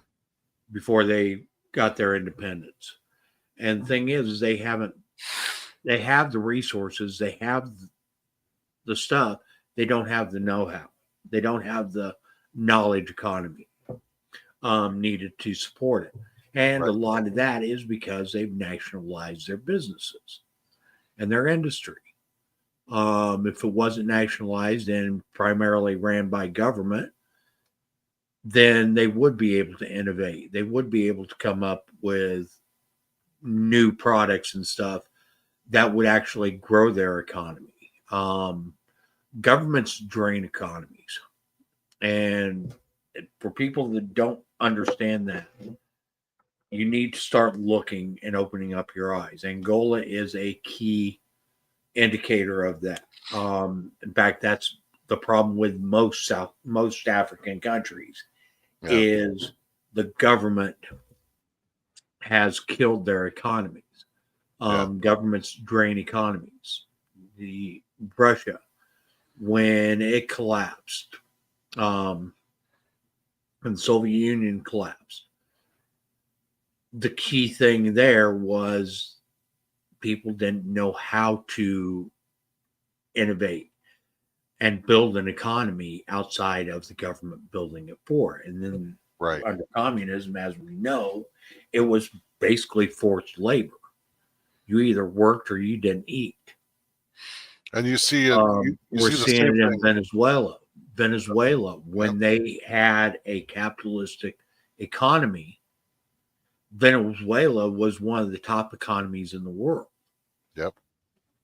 before they got their independence. And the thing is they have the resources, they have the stuff, they don't have the know-how, they don't have the knowledge economy needed to support it. And a lot of that is because they've nationalized their businesses and their industry. If it wasn't nationalized and primarily ran by government, then they would be able to innovate. They would be able to come up with new products and stuff that would actually grow their economy. Governments drain economies. And for people that don't understand that, you need to start looking and opening up your eyes. Angola is a key indicator of that. In fact, that's the problem with most African countries is the government has killed their economies. Governments drain economies. The Russia, when it collapsed, when the Soviet Union collapsed, the key thing there was people didn't know how to innovate and build an economy outside of the government building it for. And then under communism, as we know, it was basically forced labor. You either worked or you didn't eat. And you see it. We're seeing it in Venezuela. When they had a capitalistic economy, Venezuela was one of the top economies in the world. Yep.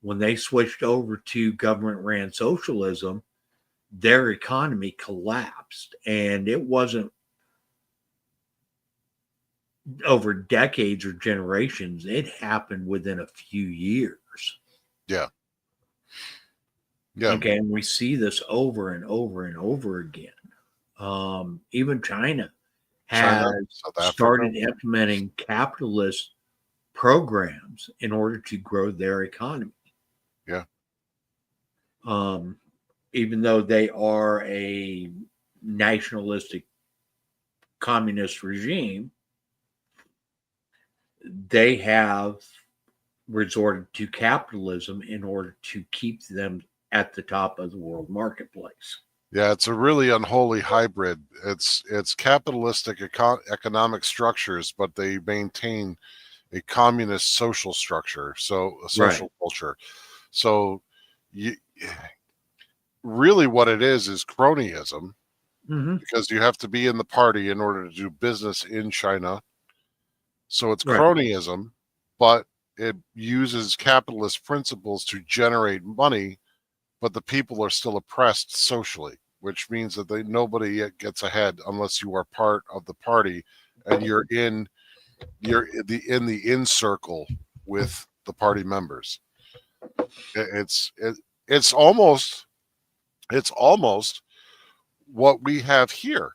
When they switched over to government-ran socialism, their economy collapsed. And it wasn't over decades or generations. It happened within a few years. Yeah. Yeah. Okay. And we see this over and over and over again. Even China has started implementing capitalist programs in order to grow their economy. Yeah. Even though they are a nationalistic communist regime, they have resorted to capitalism in order to keep them at the top of the world marketplace. Yeah, it's a really unholy hybrid. It's capitalistic economic structures, but they maintain a communist social structure, so a social culture. So really what it is cronyism, because you have to be in the party in order to do business in China. So it's cronyism, but it uses capitalist principles to generate money, but the people are still oppressed socially, which means that nobody yet gets ahead unless you are part of the party and you're in the circle with the party members. It's almost what we have here,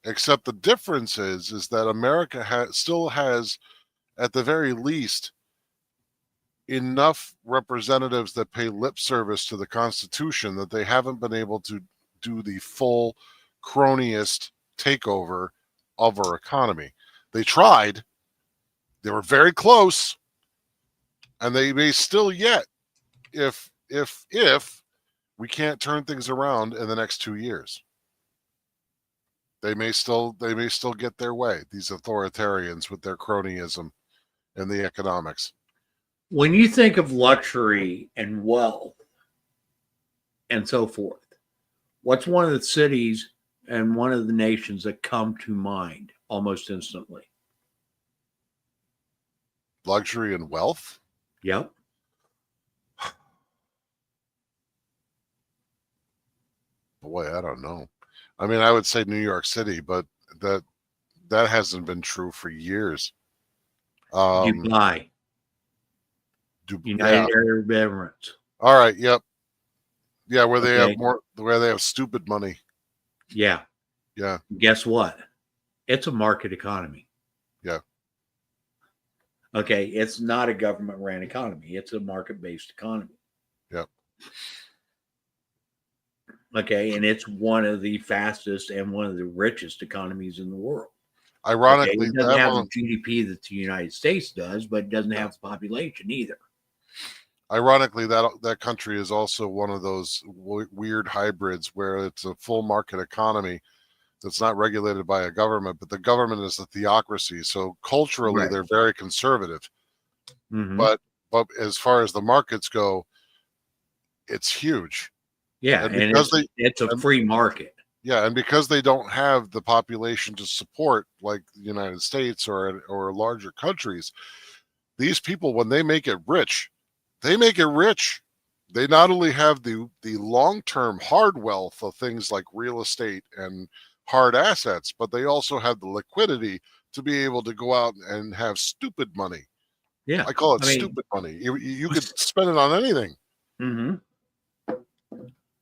except the difference is that America still has, at the very least, enough representatives that pay lip service to the Constitution that they haven't been able to do the full cronyist takeover of our economy. They tried. They were very close, and they may still yet, if we can't turn things around in the next 2 years. They may still get their way, these authoritarians with their cronyism and the economics. When you think of luxury and wealth and so forth, what's one of the cities and one of the nations that come to mind almost instantly? Luxury and wealth? Yep. Boy, I don't know. I mean, I would say New York City, but that hasn't been true for years. Dubai. United Arab Emirates. All right. Yep. Yeah, where they have stupid money. Yeah. Yeah. Guess what? It's a market economy. Yeah. Okay, it's not a government ran economy, it's a market based economy. Yep. Okay, and it's one of the fastest and one of the richest economies in the world. Okay, Ironically, it doesn't that have one, the GDP that the United States does, but it doesn't have the population either. ironically, that country is also one of those weird hybrids where it's a full market economy that's not regulated by a government, but the government is a theocracy. So culturally, Right. they're very conservative. Mhm. But as far as the markets go, it's huge. Yeah, And and because it's a free market. and because they don't have the population to support like the United States or larger countries, these people, when they make it rich, they make it rich. They not only have the long-term hard wealth of things like real estate and hard assets, but they also have the liquidity to be able to go out and have stupid money. Yeah. I call it I mean, stupid money. You could spend it on anything. mhm.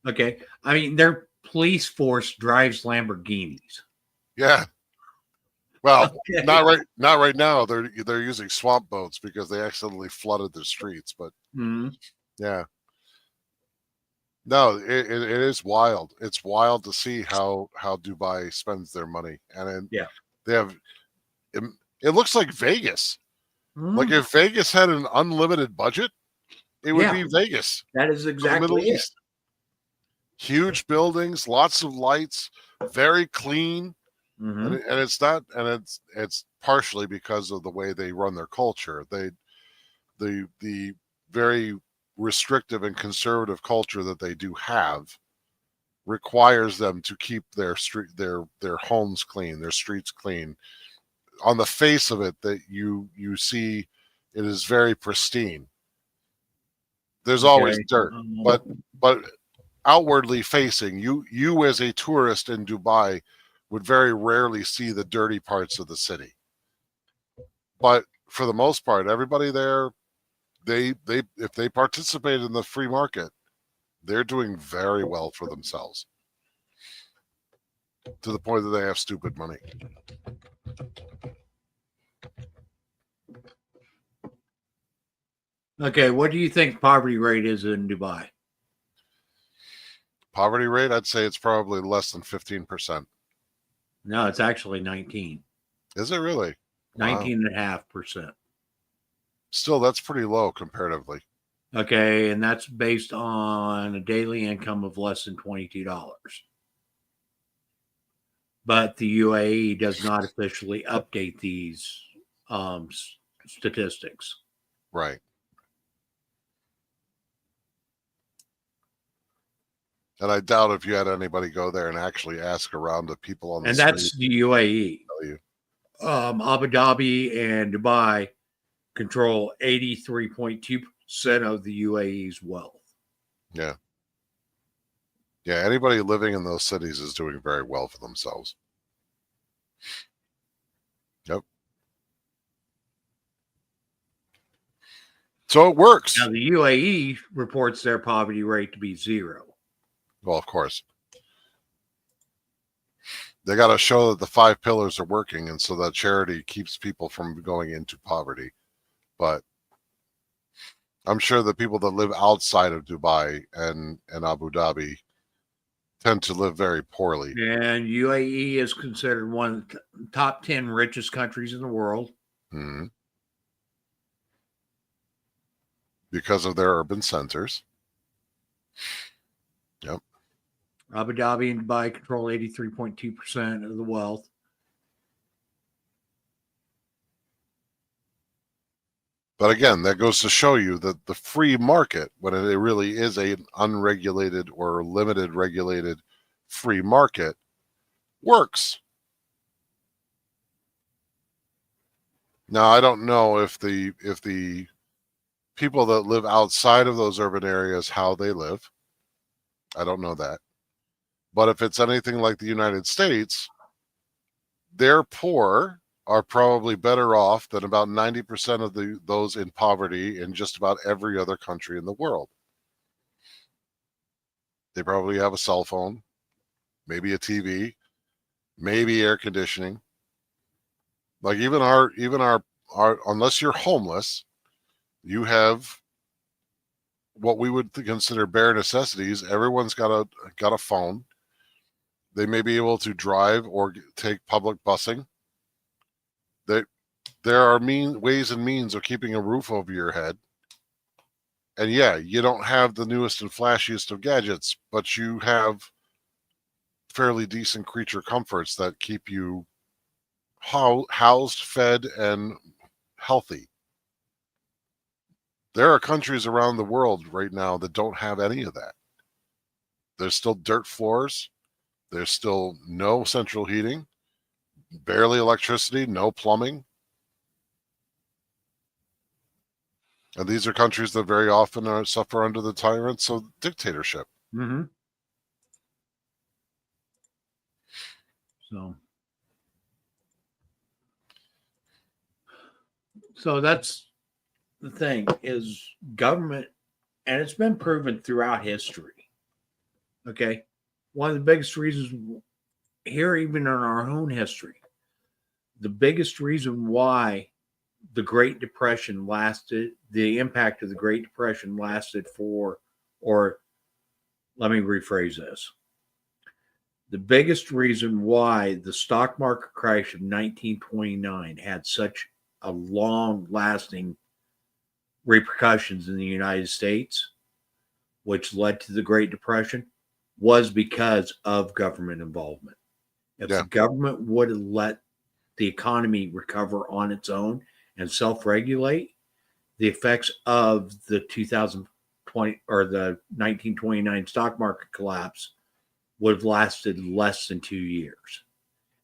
Okay. I mean, their police force drives Lamborghinis. Yeah. Well, Okay. not right now. They're using swamp boats because they accidentally flooded the streets. But Mhm. yeah, no, it is wild. It's wild to see how Dubai spends their money, and then Yeah. they have. It, it looks like Vegas. Like Mhm. if Vegas had an unlimited budget, it would Yeah. be Vegas, That is the Middle exactly it. East. Huge buildings, lots of lights, very clean. Mhm. And it's not, and it's partially because of the way they run their culture. The very restrictive and conservative culture that they do have requires them to keep their their homes clean, their streets clean. On the face of it, that you see, it is very pristine. There's always Okay. dirt, but outwardly facing, you as a tourist in Dubai would very rarely see the dirty parts of the city. But for the most part, everybody there, they if they participate in the free market, they're doing very well for themselves, to the point that they have stupid money. Okay. What do you think poverty rate is in Dubai? Poverty rate, I'd say it's probably less than 15%. No, it's actually 19. Is it really? Wow. 19.5%. Still, that's pretty low comparatively. Okay, and that's based on a daily income of less than $22. But the UAE does not officially update these statistics. Right. And I doubt if you had anybody go there and actually ask around to people on the And street. that's the UAE. Tell you. Abu Dhabi and Dubai control 83.2% of the UAE's wealth. Yeah. Yeah, anybody living in those cities is doing very well for themselves. Yep. So it works. Now, the UAE reports their poverty rate to be 0. Well, of course. They got to show that the 5 pillars are working, and so that charity keeps people from going into poverty. But I'm sure the people that live outside of Dubai and Abu Dhabi tend to live very poorly. And UAE is considered one of the top 10 richest countries in the world. Mm-hmm. Because of their urban centers. Yep. Abu Dhabi and Dubai control 83.2% of the wealth. But again, that goes to show you that the free market, when it really is an unregulated or limited regulated free market, works. Now, I don't know if the people that live outside of those urban areas, how they live. I don't know that. But if it's anything like the United States, their poor are probably better off than about 90% of those in poverty in just about every other country in the world. They probably have a cell phone, maybe a TV, maybe air conditioning. Like even our unless you're homeless, you have what we would consider bare necessities. Everyone's got a phone. They may be able to drive or take public busing. There are ways and means of keeping a roof over your head. And yeah, you don't have the newest and flashiest of gadgets, but you have fairly decent creature comforts that keep you housed, fed, and healthy. There are countries around the world right now that don't have any of that. There's still dirt floors. There's still no central heating, barely electricity, no plumbing. And these are countries that very often suffer under the tyrants of dictatorship. Mm-hmm. So that's the thing, is government, and it's been proven throughout history. Okay. One of the biggest reasons here, even in our own history, the biggest reason why the Great Depression lasted, the impact of the Great Depression lasted for, or let me rephrase this. The biggest reason why the stock market crash of 1929 had such a long-lasting repercussions in the United States, which led to the Great Depression, was because of government involvement. If the government would have let the economy recover on its own and self-regulate, the effects of the 2020 or the 1929 stock market collapse would have lasted less than 2 years.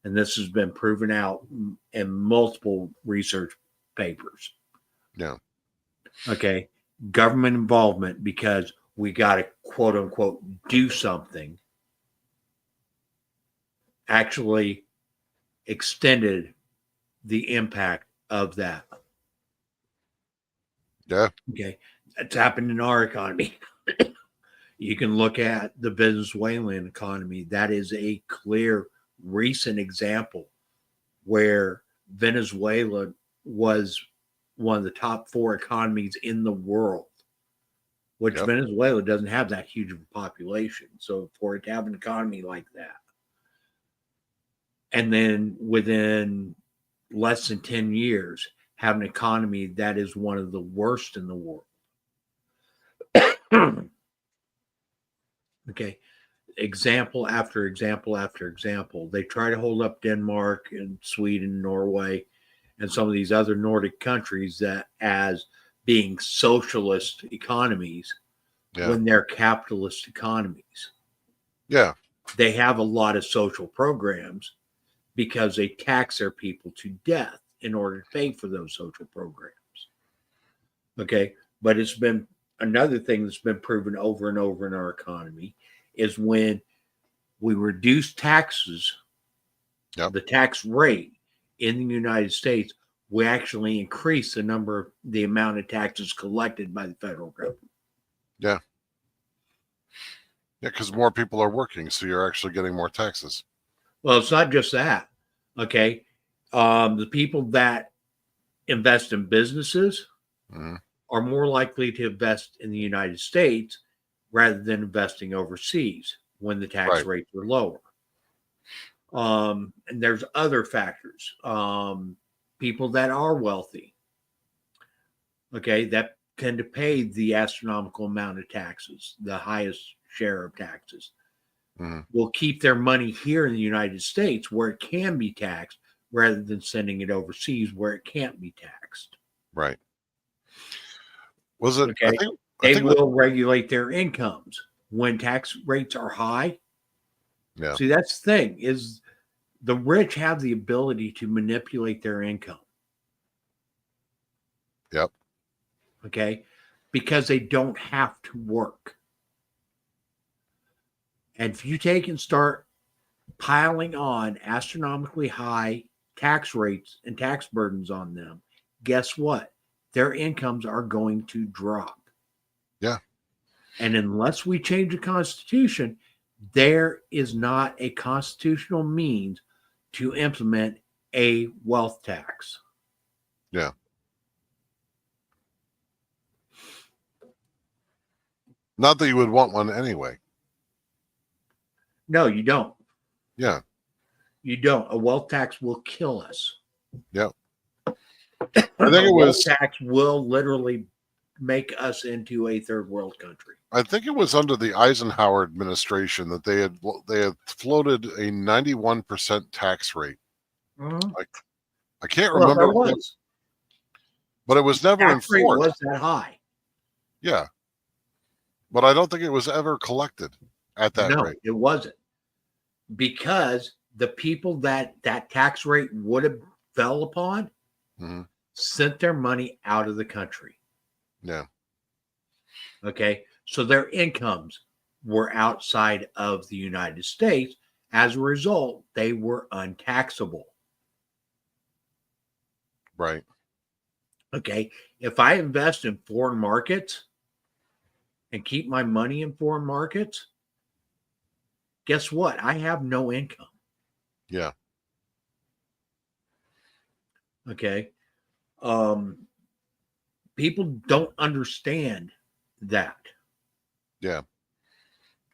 And this has been proven out in multiple research papers. Yeah. Okay. Government involvement, because we got to quote unquote do something, actually extended the impact of that. Yeah. Okay. That's happened in our economy. You can look at the Venezuelan economy. That is a clear recent example where Venezuela was one of the top 4 economies in the world, which Venezuela doesn't have that huge of a population. So for it to have an economy like that, and then within less than 10 years, have an economy that is one of the worst in the world. Okay. Example after example after example. They try to hold up Denmark and Sweden, Norway, and some of these other Nordic countries that as being socialist economies when they're capitalist economies. Yeah. They have a lot of social programs because they tax their people to death in order to pay for those social programs. Okay. But it's been another thing that's been proven over and over in our economy is when we reduce taxes, the tax rate in the United States, we actually increase the amount of taxes collected by the federal government. Yeah. Yeah, because more people are working, so you're actually getting more taxes. Well, it's not just that. Okay. The people that invest in businesses are more likely to invest in the United States rather than investing overseas when the tax rates are lower. And there's other factors. People that are wealthy, okay, that tend to pay the astronomical amount of taxes, the highest share of taxes, will keep their money here in the United States where it can be taxed rather than sending it overseas where it can't be taxed. Right. Was it? Okay. They will regulate their incomes when tax rates are high. Yeah. See, that's the thing, is the rich have the ability to manipulate their income. Yep. Okay. Because they don't have to work. And if you take and start piling on astronomically high tax rates and tax burdens on them, guess what? Their incomes are going to drop. Yeah. And unless we change the Constitution, there is not a constitutional means to implement a wealth tax. Yeah. Not that you would want one anyway. No, you don't. Yeah. You don't. A wealth tax will kill us. Yeah. I think it was. Tax will literally make us into a third world country. I think it was under the Eisenhower administration that they had floated a 91% tax rate. Mm-hmm. I can't Well, remember, there was. but it was never Tax rate enforced. was that high? Yeah, but I don't think it was ever collected at that No, rate. it wasn't, because the people that tax rate would have fell upon Mhm. sent their money out of the country. Yeah. Okay. So their incomes were outside of the United States. As a result, they were untaxable. Right. Okay. If I invest in foreign markets and keep my money in foreign markets, guess what? I have no income. Yeah. Okay. People don't understand that. Yeah.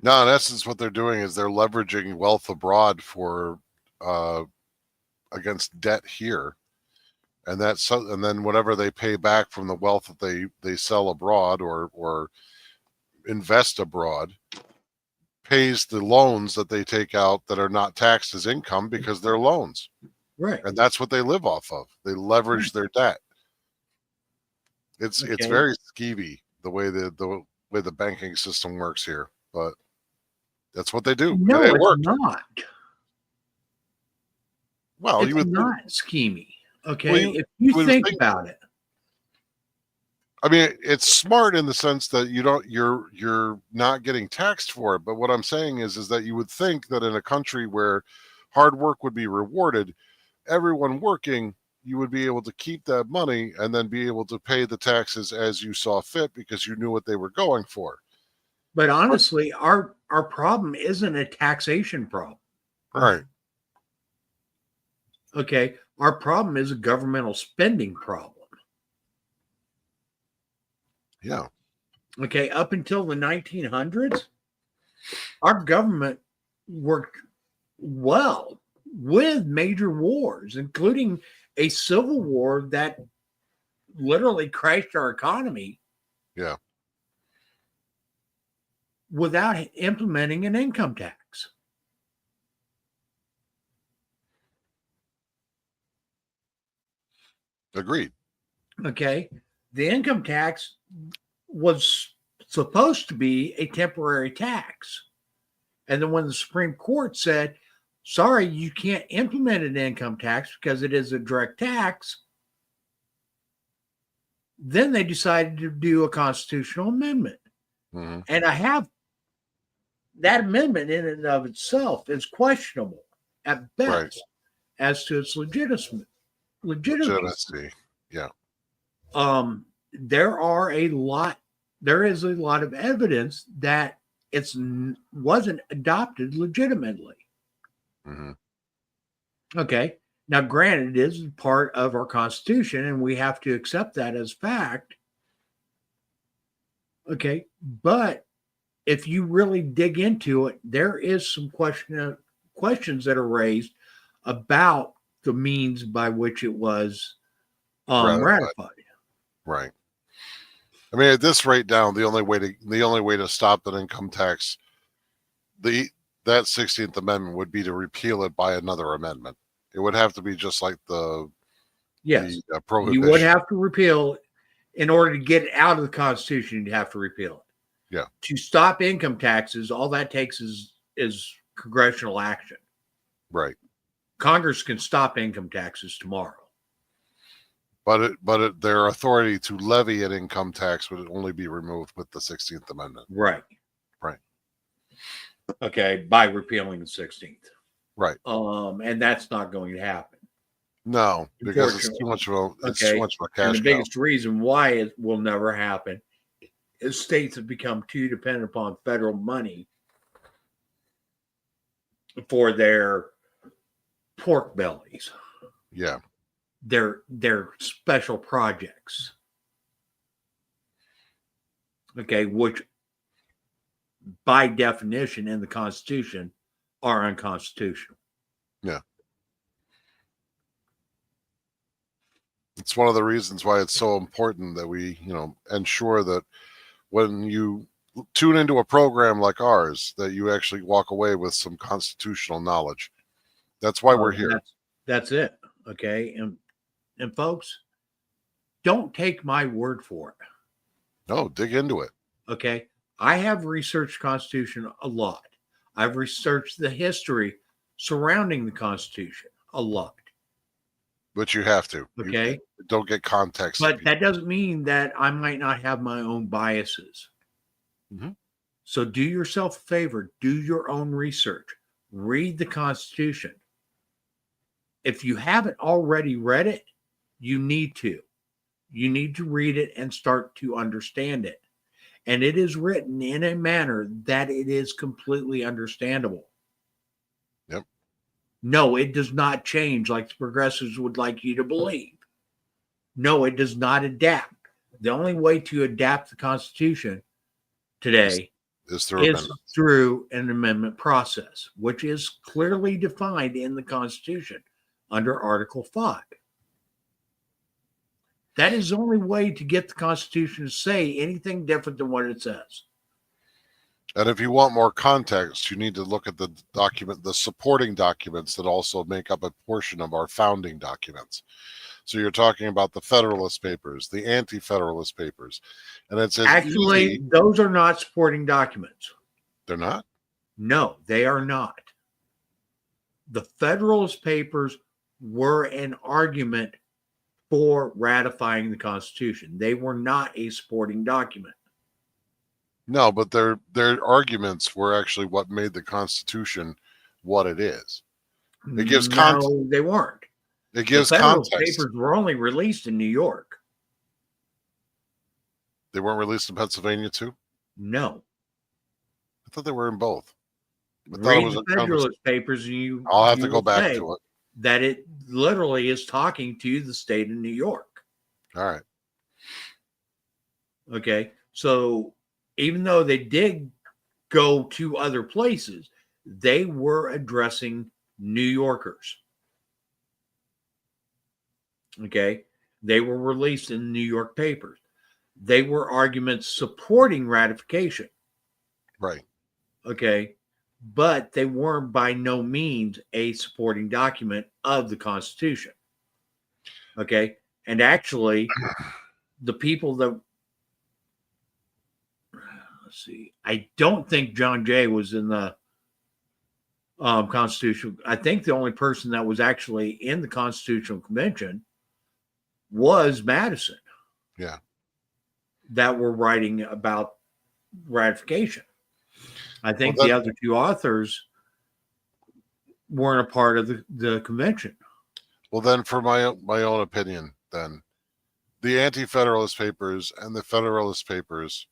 No, in essence, what they're doing is they're leveraging wealth abroad for against debt here, and and then whatever they pay back from the wealth that they sell abroad or invest abroad pays the loans that they take out that are not taxed as income because they're loans, Right. and that's what they live off of. They leverage their debt. It's very skeevy the way the banking system works here, but that's what they do. No, and it it's works. not. Well, It's you would not schemy. Okay. Well, if you would think think- about it. I mean, it's smart in the sense that you're not getting taxed for it. But what I'm saying is that you would think that in a country where hard work would be rewarded, everyone working, you would be able to keep that money and then be able to pay the taxes as you saw fit because you knew what they were going for. But honestly, our problem isn't a taxation problem. Right. Okay. Our problem is a governmental spending problem. Yeah. Okay. Up until the 1900s, our government worked well with major wars, including a civil war that literally crashed our economy. Yeah. Without implementing an income tax. Agreed. Okay. The income tax was supposed to be a temporary tax. And then when the Supreme Court said, sorry, you can't implement an income tax because it is a direct tax, then they decided to do a constitutional amendment. Mm-hmm. And that amendment in and of itself is questionable at best as to its legitimacy. Yeah. There is a lot of evidence that it wasn't adopted legitimately. Mm-hmm. Okay. Now, granted, it is part of our Constitution, and we have to accept that as fact. Okay. But if you really dig into it, there is some questions that are raised about the means by which it was ratified. Right. I mean, at this rate down, the only way to stop an income tax, that 16th Amendment would be to repeal it by another amendment. It would have to be just like the prohibition. You would have to repeal it in order to get it out of the Constitution. You'd have to repeal it. Yeah. To stop income taxes, all that takes is congressional action. Right. Congress can stop income taxes tomorrow. But their authority to levy an income tax would only be removed with the 16th Amendment. Right. Right. Okay, by repealing the 16th. Right. And that's not going to happen. No, because it's too much of a cash And the cow. biggest reason why it will never happen is states have become too dependent upon federal money for their pork bellies. Yeah. they're special projects. Okay, which by definition in the Constitution are unconstitutional. Yeah. It's one of the reasons why it's so important that we, ensure that when you tune into a program like ours, that you actually walk away with some constitutional knowledge. That's why we're here. That's it. Okay. And folks, don't take my word for it. No, dig into it. Okay. I have researched Constitution a lot. I've researched the history surrounding the Constitution a lot. But you have to. Okay. You don't get context. But that doesn't mean that I might not have my own biases. Mhm. So do yourself a favor, do your own research, read the Constitution. If you haven't already read it, you need to. You need to read it and start to understand it. And it is written in a manner that it is completely understandable. Yep. No, it does not change like the progressives would like you to believe. No, it does not adapt. The only way to adapt the Constitution today is through an amendment process, which is clearly defined in the Constitution under Article 5. That is the only way to get the Constitution to say anything different than what it says. And if you want more context, you need to look at the supporting documents that also make up a portion of our founding documents. So you're talking about the Federalist Papers, the Anti-Federalist Papers, and it's actually those are not supporting documents. They're not? No, they are not. The Federalist Papers were an argument for ratifying the Constitution. They were not a supporting document. No, but their arguments were actually what made the Constitution what it is. It gives context. No, they weren't. It gives the Federalist context. Papers were only released in New York. They weren't released in Pennsylvania too? No. I thought they were in both. Read the Federalist Papers, and I'll have to go back to it. That it literally is talking to the state of New York. All right. Okay. So even though they did go to other places, they were addressing New Yorkers. Okay. They were released in the New York papers. They were arguments supporting ratification. Right. Okay. But they weren't by no means a supporting document of the Constitution. Okay. And actually, the people that, let's see, I don't think John Jay was in the Constitutional. I think the only person that was actually in the Constitutional Convention was Madison. Yeah. That were writing about ratification. I think the other two authors weren't a part of the convention. Well, then, for my own opinion, then the Anti-Federalist Papers and the Federalist Papers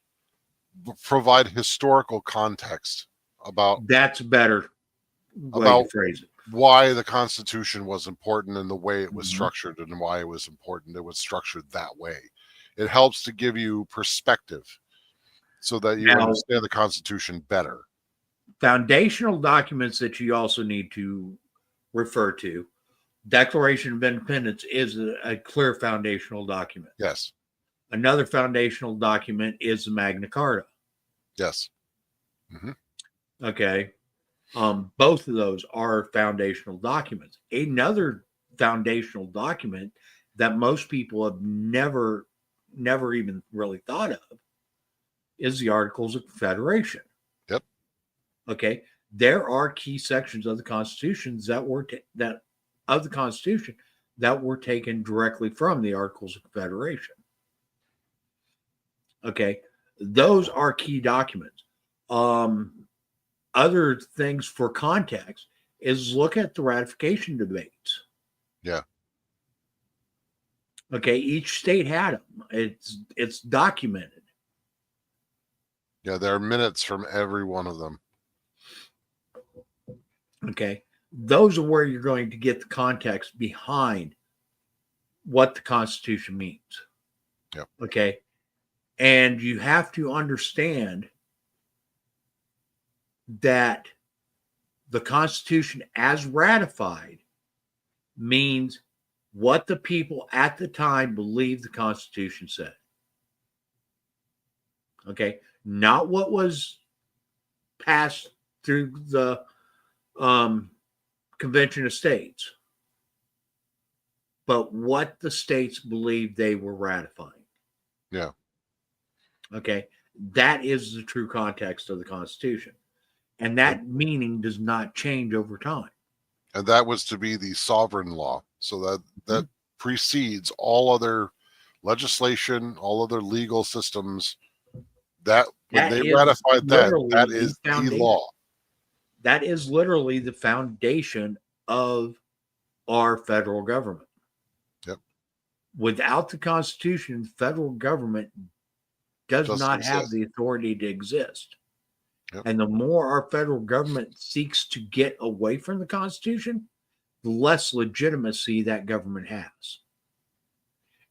provide historical context about. That's a better way to phrase it. Why the Constitution was important and the way it was structured and why it was important. It was structured that way. It helps to give you perspective so that you understand the Constitution better. Foundational documents that you also need to refer to. Declaration of Independence is a clear foundational document. Yes. Another foundational document is the Magna Carta. Yes. Mm-hmm. Okay. Both of those are foundational documents. Another foundational document that most people have never even really thought of is the Articles of Confederation. Yep. Okay. There are key sections of the Constitution that were taken directly from the Articles of Confederation. Okay. Those are key documents. Other things for context is look at the ratification debates. Yeah. Okay. Each state had them. It's documented. Yeah, there are minutes from every one of them. Okay. Those are where you're going to get the context behind what the Constitution means. Yep. Okay. And you have to understand that the Constitution, as ratified, means what the people at the time believed the Constitution said. Okay. Not what was passed through the Convention of States, but what the states believed they were ratifying. Yeah. Okay. That is the true context of the Constitution. And that meaning does not change over time. And that was to be the sovereign law. So that precedes all other legislation, all other legal systems. That when they ratified that is the law. That is literally the foundation of our federal government. Yep. Without the Constitution, the federal government does not exist. have the authority to exist. Yep. And the more our federal government seeks to get away from the Constitution, the less legitimacy that government has.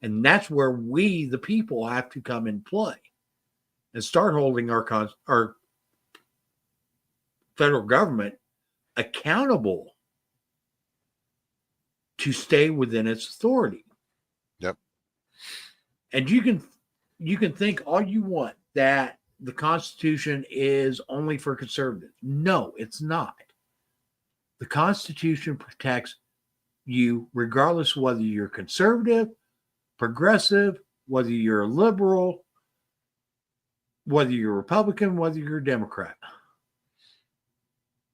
And that's where we, the people, have to come in play and start holding our federal government accountable to stay within its authority. Yep. And you can think all you want that the Constitution is only for conservatives. No, it's not. The Constitution protects you regardless of whether you're conservative, progressive, whether you're a liberal, whether you're a Republican, whether you're a Democrat.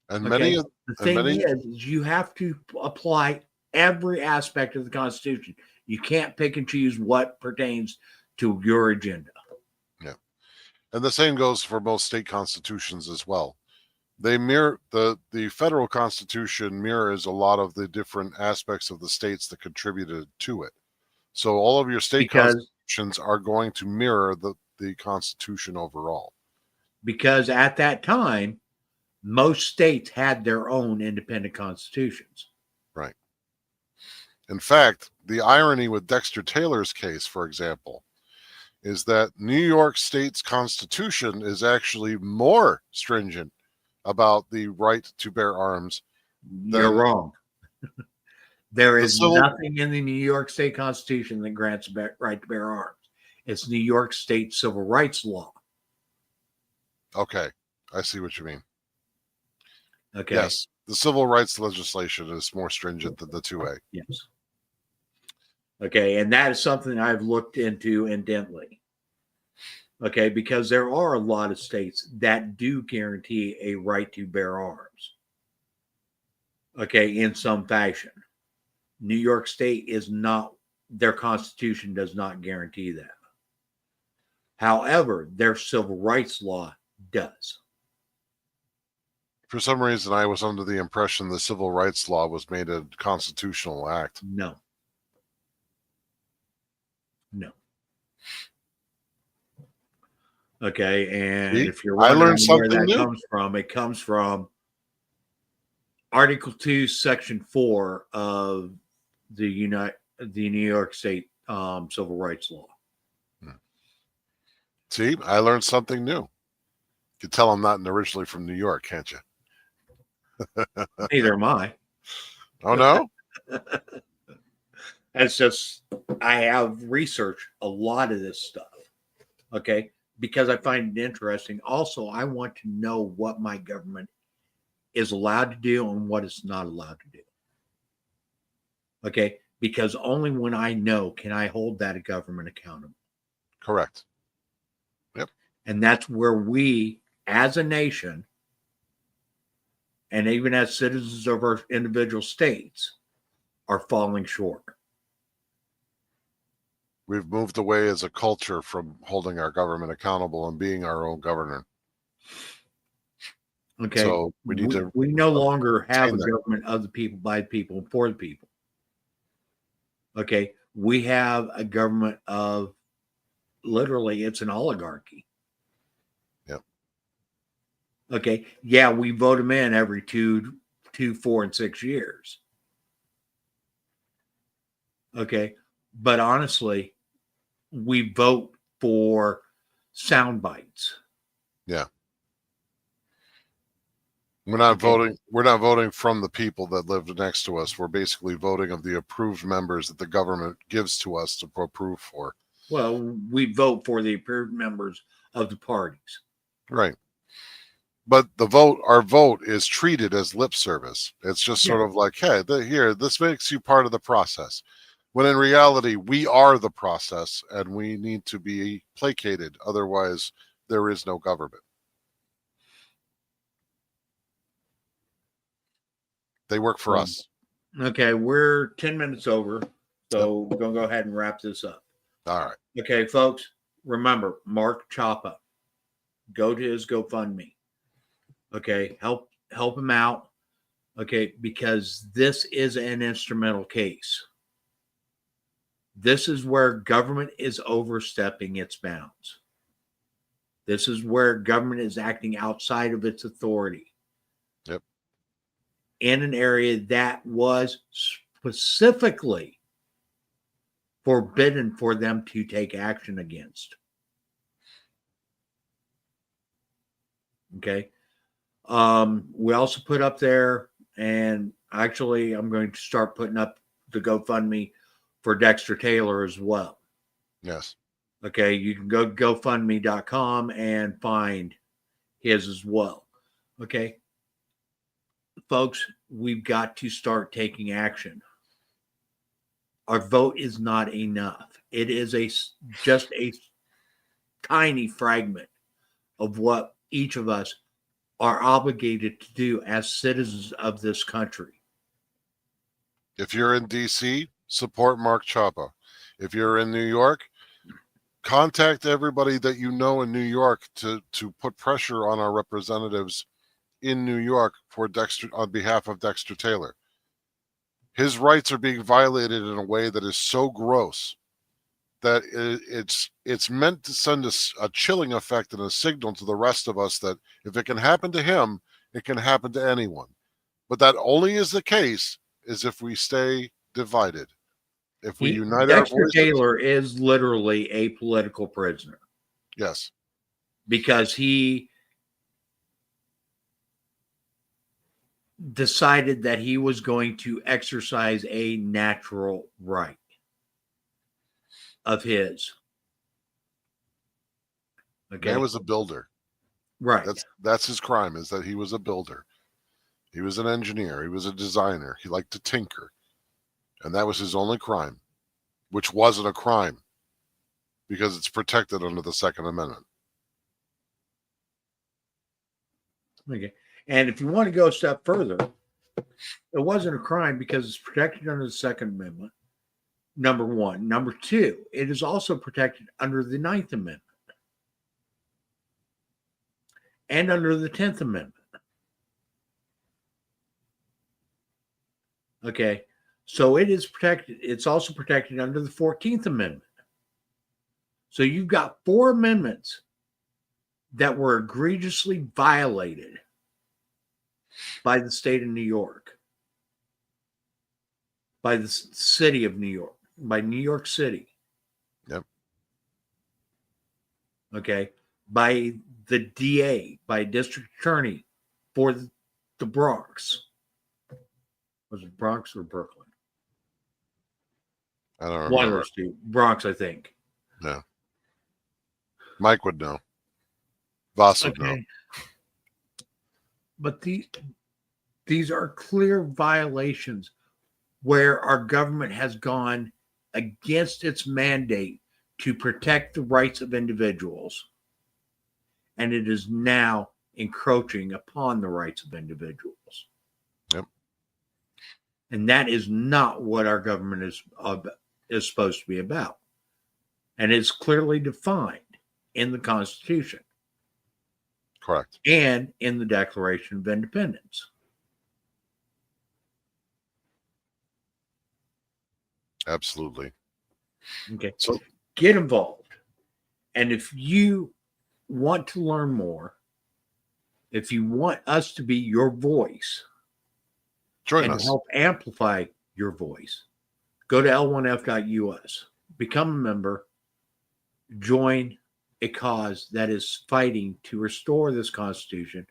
And the thing is you have to apply every aspect of the Constitution. You can't pick and choose what pertains to your agenda. Yeah. And the same goes for most state constitutions as well. They mirror the federal constitution mirrors a lot of the different aspects of the states that contributed to it. So all of your state constitutions are going to mirror the Constitution overall. Because at that time, most states had their own independent constitutions. Right. In fact, the irony with Dexter Taylor's case, for example, is that New York State's Constitution is actually more stringent about the right to bear arms. You're wrong. There is nothing in the New York State Constitution that grants the right to bear arms. It's New York State civil rights law. Okay, I see what you mean. Okay. Yes, the civil rights legislation is more stringent than the 2A. Yes. Okay, and that is something I've looked into intently. Okay, because there are a lot of states that do guarantee a right to bear arms. Okay, in some fashion. New York State is not, their constitution does not guarantee that. However, their civil rights law does. For some reason, I was under the impression the civil rights law was made a constitutional act. No. No. Okay, and See? if you're wondering learned where something that new. comes from, it comes from Article 2, Section 4 of the New York State Civil Rights Law. See, I learned something new. You can tell I'm not originally from New York, can't you? Neither am I. Oh, no? It's just, I have researched a lot of this stuff, okay, because I find it interesting. Also, I want to know what my government is allowed to do and what it's not allowed to do. Okay, because only when I know can I hold that government accountable. Correct. Yep. And that's where we, as a nation, and even as citizens of our individual states, are falling short. We've moved away as a culture from holding our government accountable and being our own governor. Okay. So we no longer have a government of the people, by the people, and for the people. Okay. We have a government of, literally, it's an oligarchy. Yep. Okay. Yeah, we vote them in every 2, 4, and 6 years. Okay. But honestly, we vote for sound bites. Yeah. We're not Okay. voting. We're not voting from the people that live next to us. We're basically voting of the approved members that the government gives to us to approve for. Well, we vote for the approved members of the parties. Right. But our vote is treated as lip service. It's just sort of like, hey, here, this makes you part of the process. When in reality, we are the process and we need to be placated. Otherwise, there is no government. They work for us. Okay, we're 10 minutes over, so we're going to go ahead and wrap this up. All right. Okay, folks, remember, Mark Chapa. Go to his GoFundMe. Okay, help him out. Okay, because this is an instrumental case. This is where government is overstepping its bounds. This is where government is acting outside of its authority. Yep. In an area that was specifically forbidden for them to take action against. Okay. We also put up there, and actually I'm going to start putting up the GoFundMe for Dexter Taylor as well. Yes. Okay, you can go to GoFundMe.com and find his as well. Okay. Folks, we've got to start taking action. Our vote is not enough. It is just a tiny fragment of what each of us are obligated to do as citizens of this country. If you're in D.C., support Mark Chapa. If you're in New York, contact everybody that you know in New York to put pressure on our representatives in New York for Dexter, on behalf of Dexter Taylor. His rights are being violated in a way that is so gross that it's meant to send us a chilling effect and a signal to the rest of us that if it can happen to him, it can happen to anyone. But that only is the case is if we stay divided. If we unite our Dexter voices. Taylor is literally a political prisoner. Yes. Because he decided that he was going to exercise a natural right of his. Okay. Man was a builder. Right. That's his crime, is that he was a builder. He was an engineer. He was a designer. He liked to tinker. And that was his only crime, which wasn't a crime because it's protected under the Second Amendment. Okay. And if you want to go a step further, it wasn't a crime because it's protected under the Second Amendment, number one. Number two, it is also protected under the Ninth Amendment and under the 10th Amendment. Okay. So it is protected. It's also protected under the 14th Amendment. So you've got 4 amendments that were egregiously violated by the state of New York, by the city of New York, by New York City. Yep. Okay. By the DA, by district attorney for the Bronx. Was it Bronx or Brooklyn? I don't remember. One of those two. Bronx, I think. Yeah. Mike would know. Voss would know. But these are clear violations where our government has gone against its mandate to protect the rights of individuals. And it is now encroaching upon the rights of individuals. Yep. And that is not what our government is supposed to be about. And it's clearly defined in the Constitution. Correct. And in the Declaration of Independence. Absolutely. Okay. So get involved. And if you want to learn more, if you want us to be your voice, join and us. help amplify your voice, Go to l1f.us, become a member, join a cause that is fighting to restore this Constitution,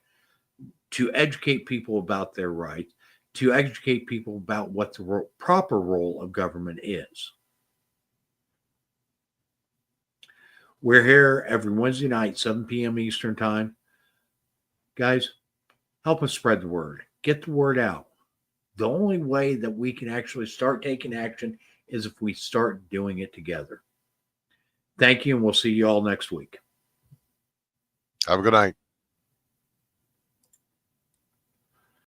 to educate people about their rights, to educate people about what the proper role of government is. We're here every Wednesday night, 7 p.m. Eastern Time. Guys, help us spread the word. Get the word out. The only way that we can actually start taking action is if we start doing it together. Thank you, and we'll see you all next week. Have a good night.